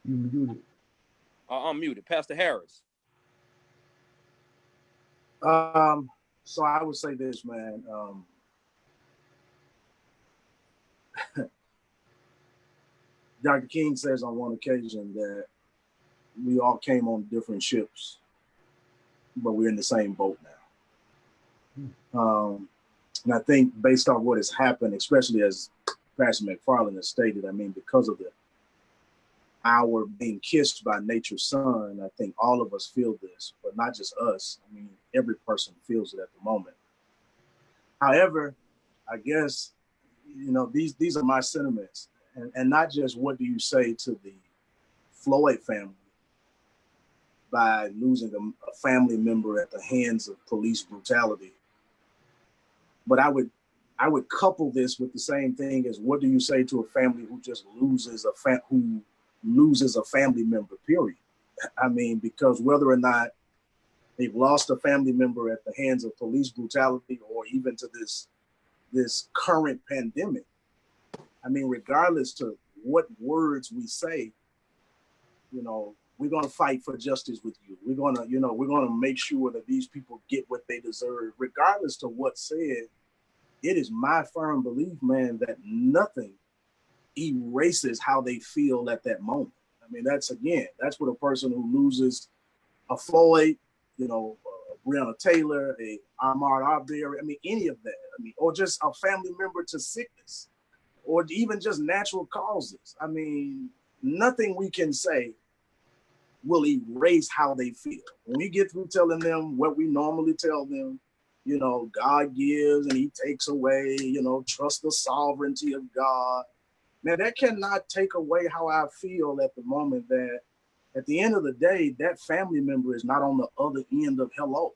You muted. I'm muted. Pastor Harris. So I would say this, man. Dr. King says on one occasion that we all came on different ships, but we're in the same boat now. And I think based on what has happened, especially as Pastor McFarland has stated, I mean, because of our being kissed by nature's son, I think all of us feel this, but not just us. I mean, every person feels it at the moment. However, I guess, you know, these are my sentiments, and not just what do you say to the Floyd family by losing a family member at the hands of police brutality, but I would couple this with the same thing as what do you say to a family who just loses a family member, period. I mean, because whether or not they've lost a family member at the hands of police brutality or even to this current pandemic, I mean, regardless to what words we say, you know, we're going to fight for justice with you. We're going to make sure that these people get what they deserve, regardless to what's said. It is my firm belief, man, that nothing erases how they feel at that moment. I mean, that's what a person who loses a Floyd, you know, Breonna Taylor, a Ahmaud Arbery, I mean, any of that, I mean, or just a family member to sickness, or even just natural causes. I mean, nothing we can say will erase how they feel. When we get through telling them what we normally tell them, you know, God gives and he takes away, you know, trust the sovereignty of God. Man, that cannot take away how I feel at the moment that at the end of the day, that family member is not on the other end of hello.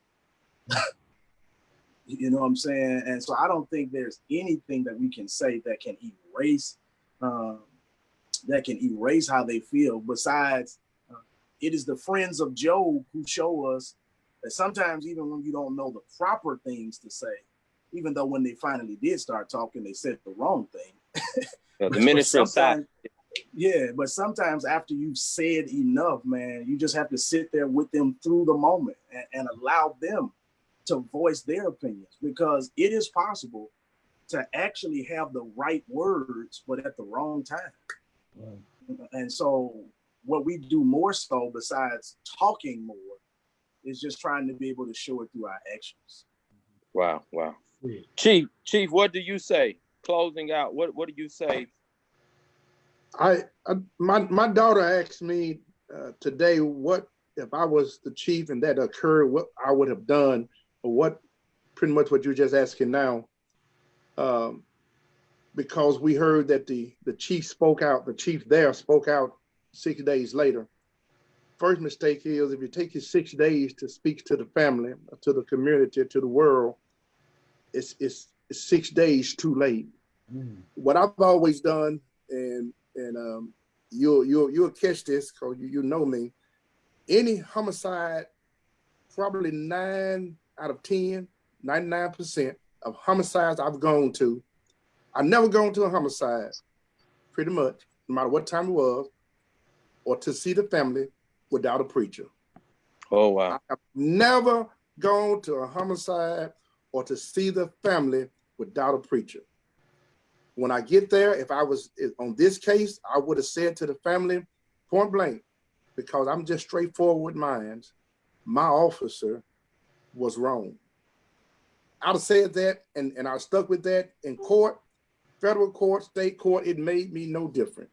You know what I'm saying? And so I don't think there's anything that we can say that can erase how they feel. Besides, it is the friends of Job who show us that sometimes even when you don't know the proper things to say, even though when they finally did start talking, they said the wrong thing. The ministry side. Yeah, but sometimes after you've said enough, man, you just have to sit there with them through the moment and allow them to voice their opinions, because it is possible to actually have the right words, but at the wrong time. Right. And so what we do more so besides talking more is just trying to be able to show it through our actions. Wow. Chief, what do you say? Closing out, what do you say? My daughter asked me today, what if I was the chief and that occurred, what I would have done, or what pretty much what you're just asking now, because we heard that the chief spoke out, the chief there spoke out 6 days later. First mistake is if you take your 6 days to speak to the family, to the community, to the world, it's 6 days too late. What I've always done, and you'll catch this because you know me. Any homicide, probably 9 out of 10, 99% of homicides I've gone to, I've never gone to a homicide, pretty much, no matter what time it was, or to see the family without a preacher. Oh, wow. I have never gone to a homicide or to see the family without a preacher. When I get there, if I was on this case, I would have said to the family point blank, because I'm just straightforward with mine, my officer was wrong. I'd have said that, and I stuck with that in court, federal court, state court. It made me no different.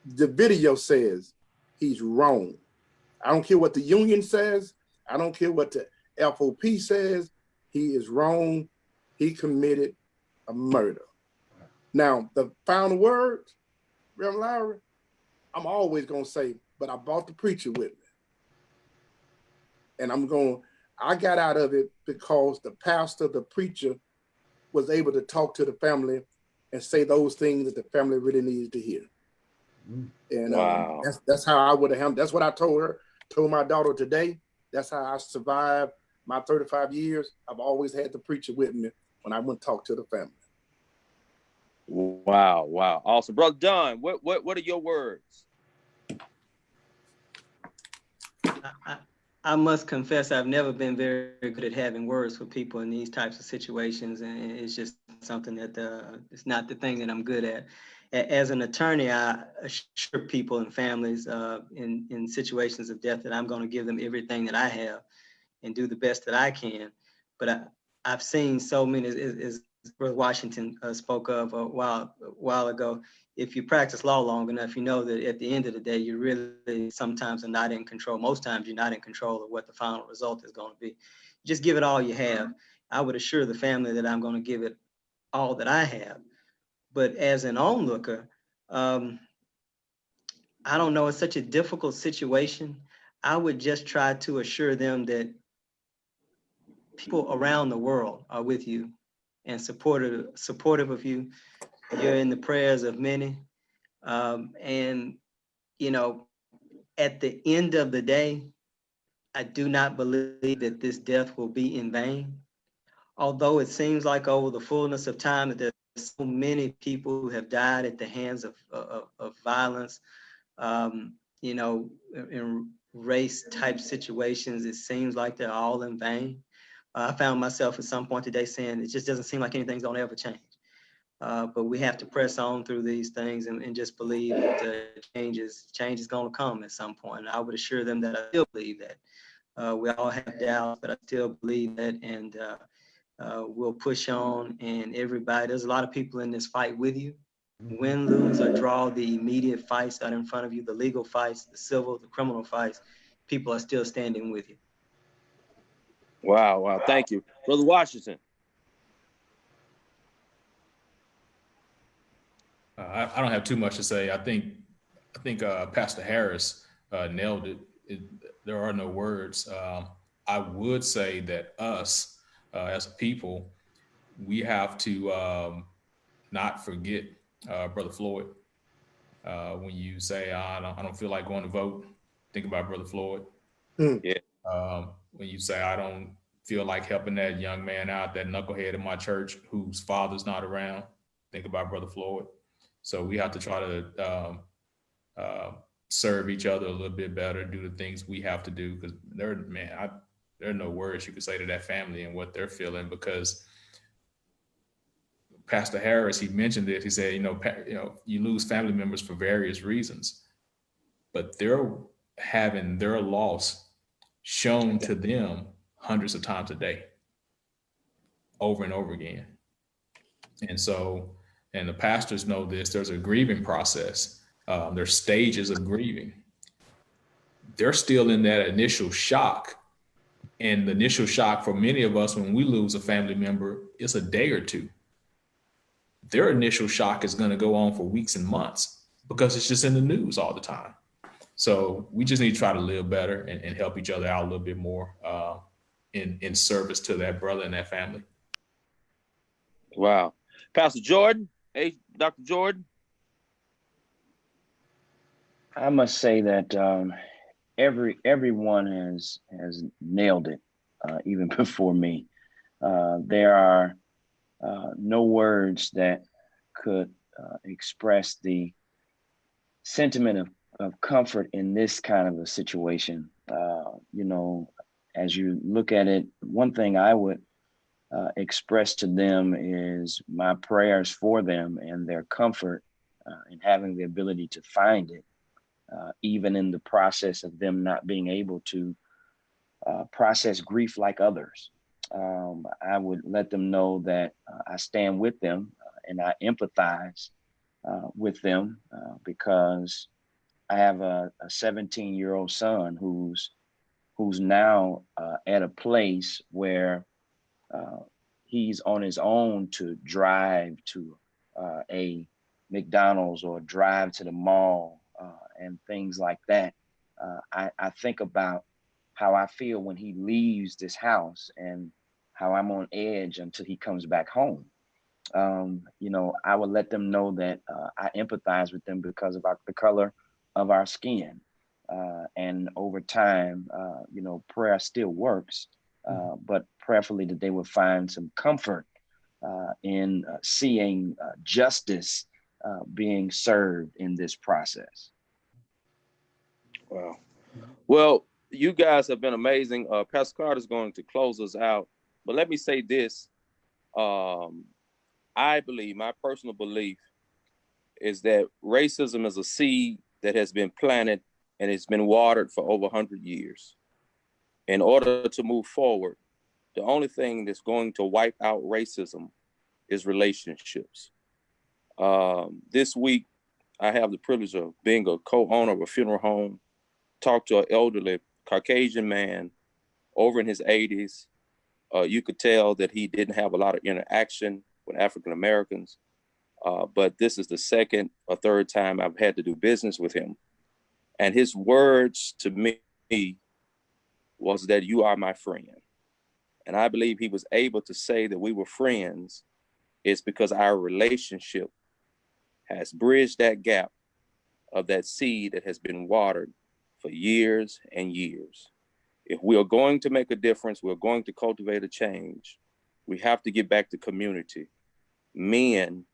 The video says he's wrong. I don't care what the union says. I don't care what the FOP says. He is wrong. He committed a murder. Now, the final word, Reverend Lowry, I'm always going to say, but I brought the preacher with me. And I'm going I got out of it because the pastor, the preacher, was able to talk to the family and say those things that the family really needed to hear. And wow. That's how I would have handled. That's what I told her, told my daughter today. That's how I survived my 35 years. I've always had the preacher with me when I went to talk to the family. Wow, wow, awesome, brother Don. What are your words? I must confess I've never been very good at having words for people in these types of situations, and it's just something that it's not the thing that I'm good at. As an attorney, I assure people and families in situations of death that I'm going to give them everything that I have and do the best that I can. But I've seen so many, as Brother Washington spoke of a while ago. If you practice law long enough, you know that at the end of the day, you really sometimes are not in control. Most times you're not in control of what the final result is going to be. Just give it all you have. I would assure the family that I'm going to give it all that I have. But as an onlooker, I don't know, it's such a difficult situation. I would just try to assure them that people around the world are with you and supportive of you. You're in the prayers of many. And, you know, at the end of the day, I do not believe that this death will be in vain. Although it seems like over the fullness of time that there's so many people who have died at the hands of violence, you know, in race type situations, it seems like they're all in vain. I found myself at some point today saying it just doesn't seem like anything's gonna ever change. But we have to press on through these things and just believe that change is going to come at some point. And I would assure them that I still believe that. We all have doubts, but I still believe that, and we'll push on. And everybody, there's a lot of people in this fight with you. Win, lose, or draw, the immediate fights out in front of you, the legal fights, the civil, the criminal fights, people are still standing with you. Wow, wow, thank you, brother Washington. I don't have too much to say. I think Pastor Harris nailed it. There are no words. I would say that us as a people, we have to not forget Brother Floyd. When you say I don't feel like going to vote, think about Brother Floyd. Yeah. When you say I don't feel like helping that young man out, that knucklehead in my church whose father's not around, think about Brother Floyd. So we have to try to serve each other a little bit better, do the things we have to do, because there are no words you could say to that family and what they're feeling. Because Pastor Harris, he mentioned it. He said, you lose family members for various reasons, but they're having their loss shown to them hundreds of times a day, over and over again. And the pastors know this, there's a grieving process. There's stages of grieving. They're still in that initial shock. And the initial shock for many of us when we lose a family member is a day or two. Their initial shock is going to go on for weeks and months because it's just in the news all the time. So we just need to try to live better and help each other out a little bit more in service to that brother and that family. Wow. Pastor Jordan, hey, Dr. Jordan. I must say that everyone has nailed it, even before me. There are no words that could express the sentiment of comfort in this kind of a situation. As you look at it, one thing I would express to them is my prayers for them and their comfort in having the ability to find it, even in the process of them not being able to process grief like others. I would let them know that I stand with them and I empathize with them because I have a 17-year-old son who's now at a place where he's on his own to drive to a McDonald's or drive to the mall and things like that. I think about how I feel when he leaves this house and how I'm on edge until he comes back home. You know, I would let them know that I empathize with them because of the color of our skin. And over time, you know, prayer still works, but prayerfully that they will find some comfort in seeing justice being served in this process. Wow. Well, you guys have been amazing. Pastor Carter is going to close us out, but let me say this. I believe, my personal belief is that racism is a seed that has been planted and it's been watered for over 100 years. In order to move forward, the only thing that's going to wipe out racism is relationships. This week, I have the privilege of being a co-owner of a funeral home, talked to an elderly Caucasian man over in his 80s. You could tell that he didn't have a lot of interaction with African Americans, but this is the second or third time I've had to do business with him. And his words to me was that you are my friend. And I believe he was able to say that we were friends is because our relationship has bridged that gap of that seed that has been watered for years and years. If we are going to make a difference, we're going to cultivate a change, we have to get back to community. Men,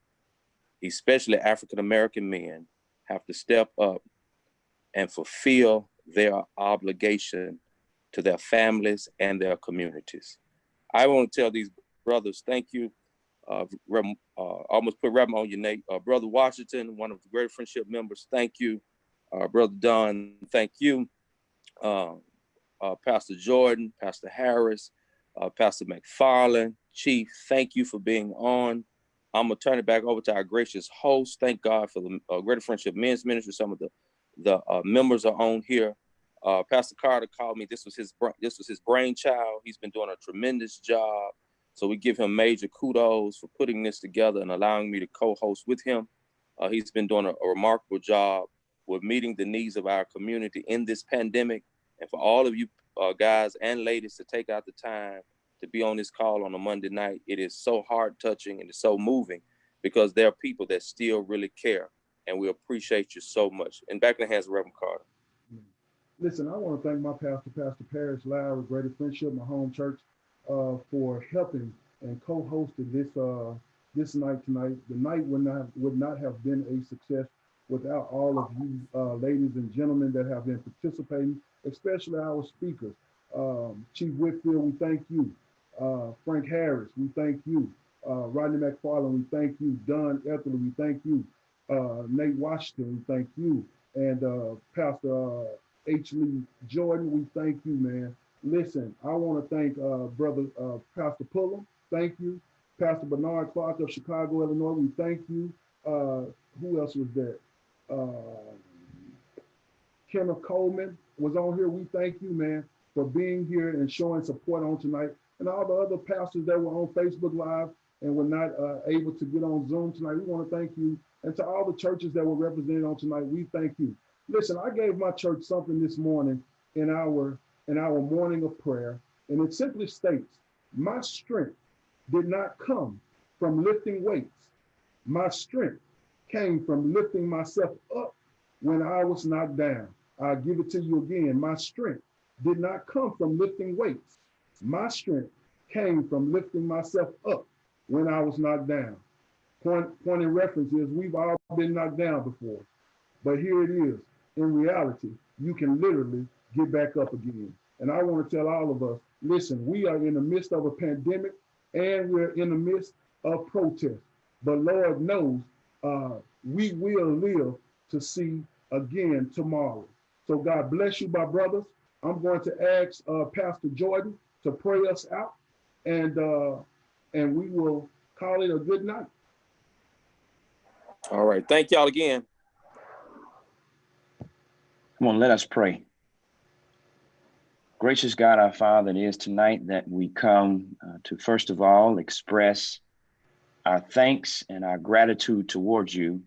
especially African-American men, have to step up and fulfill their obligation to their families and their communities. I want to tell these brothers, thank you. Almost put Reverend on your Nate. Brother Washington, one of the Great Friendship members, thank you. Brother Don, thank you. Pastor Jordan, Pastor Harris, Pastor McFarland, Chief, thank you for being on. I'm gonna turn it back over to our gracious host. Thank God for the Greater Friendship Men's Ministry. Some of the members are on here. Pastor Carter called me. This was his brainchild. He's been doing a tremendous job. So we give him major kudos for putting this together and allowing me to co-host with him. He's been doing a remarkable job with meeting the needs of our community in this pandemic. And for all of you guys and ladies to take out the time to be on this call on a Monday night, it is so heart touching and it's so moving because there are people that still really care. And we appreciate you so much. And back in the hands of Reverend Carter. Listen, I want to thank my pastor, Pastor Parrish Lowry, Greater Friendship, my home church, for helping and co-hosting this night tonight. The night would not have been a success without all of you ladies and gentlemen that have been participating, especially our speakers. Chief Whitfield, we thank you. Frank Harris, we thank you. Rodney McFarland, we thank you. Don Etherly, we thank you. Nate Washington, we thank you. And Pastor H. Lee Jordan, we thank you, man. Listen, I want to thank Brother Pastor Pullum, thank you. Pastor Bernard Clark of Chicago, Illinois, we thank you. Who else was there? Kenneth Coleman was on here. We thank you, man, for being here and showing support on tonight. And all the other pastors that were on Facebook Live and were not able to get on Zoom tonight, we want to thank you. And to all the churches that were represented on tonight, we thank you. Listen, I gave my church something this morning in our morning of prayer, and it simply states, my strength did not come from lifting weights. My strength came from lifting myself up when I was knocked down. I'll give it to you again. My strength did not come from lifting weights. My strength came from lifting myself up when I was knocked down. Point in reference is we've all been knocked down before, but here it is. In reality, you can literally get back up again. And I want to tell all of us, listen, we are in the midst of a pandemic and we're in the midst of protest. But Lord knows we will live to see again tomorrow. So God bless you, my brothers. I'm going to ask Pastor Jordan to pray us out, and we will call it a good night. All right. Thank y'all again. Come on, let us pray. Gracious God, our Father, it is tonight that we come to, first of all, express our thanks and our gratitude towards you.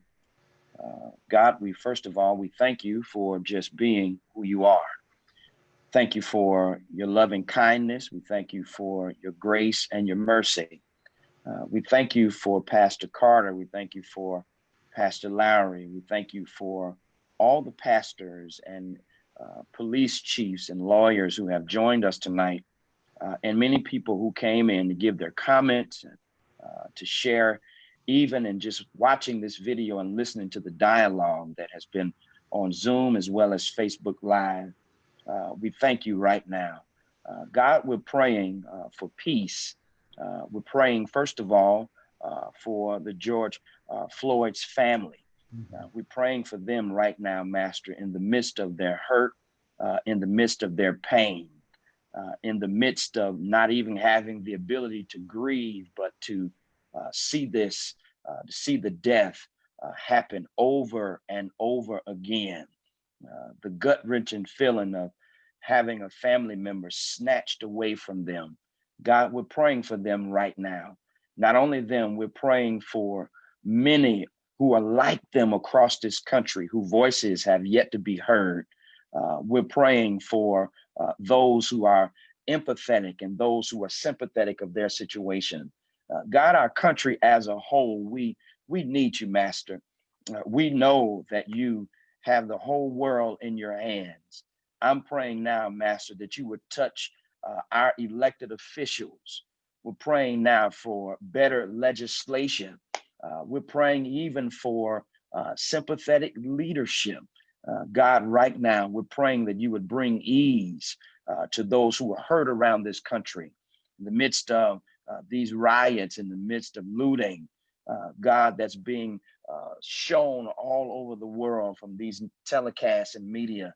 God, first of all, we thank you for just being who you are. thank you for your loving kindness. We thank you for your grace and your mercy. We thank you for Pastor Carter. We thank you for Pastor Lowry. We thank you for all the pastors and police chiefs and lawyers who have joined us tonight, and many people who came in to give their comments, to share, even in just watching this video and listening to the dialogue that has been on Zoom as well as Facebook Live. We thank you right now. God, we're praying for peace. We're praying, first of all, for the George Floyd's family. We're praying for them right now, Master, in the midst of their hurt, in the midst of their pain, in the midst of not even having the ability to grieve, but to see this, to see the death happen over and over again. The gut-wrenching feeling of having a family member snatched away from them. God, we're praying for them right now. Not only them, we're praying for many who are like them across this country, whose voices have yet to be heard. We're praying for those who are empathetic and those who are sympathetic of their situation. God, our country as a whole, we need you, Master. We know that you have the whole world in your hands. I'm praying now, Master, that you would touch our elected officials. We're praying now for better legislation. We're praying even for sympathetic leadership. God, right now, we're praying that you would bring ease to those who are hurt around this country. In the midst of these riots, in the midst of looting, God, that's being shown all over the world from these telecasts and media.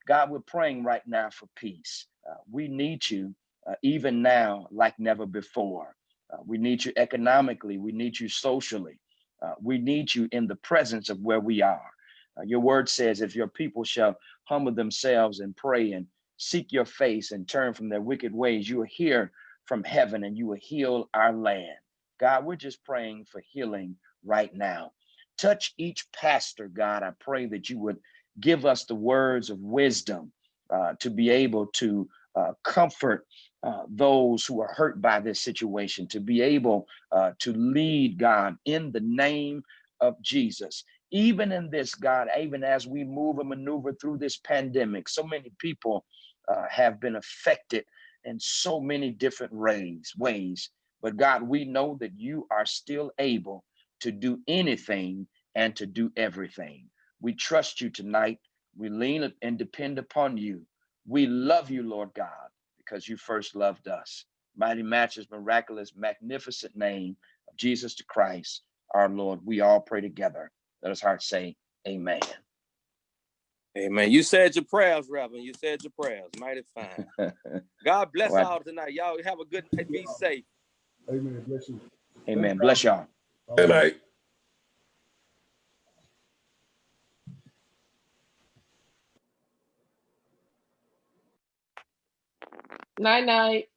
God, we're praying right now for peace. We need you even now like never before. We need you economically. We need you socially. We need you in the presence of where we are. Your word says, if your people shall humble themselves and pray and seek your face and turn from their wicked ways, you will hear from heaven and you will heal our land. God, we're just praying for healing right now. Touch each pastor, God. I pray that you would give us the words of wisdom to be able to comfort those who are hurt by this situation, to be able to lead, God, in the name of Jesus. Even in this, God, even as we move and maneuver through this pandemic, so many people have been affected in so many different ways. But God, we know that you are still able to do anything and to do everything. We trust you tonight. We lean and depend upon you. We love you, Lord God, because you first loved us. Mighty, matchless, miraculous, magnificent name of Jesus the Christ, our Lord. We all pray together. Let us heart say, amen. Amen. You said your prayers, Reverend. You said your prayers. Mighty fine. God bless all tonight. Y'all have a good night. Be safe. Amen. Bless you. Amen. Bless y'all. Good night. Night, night.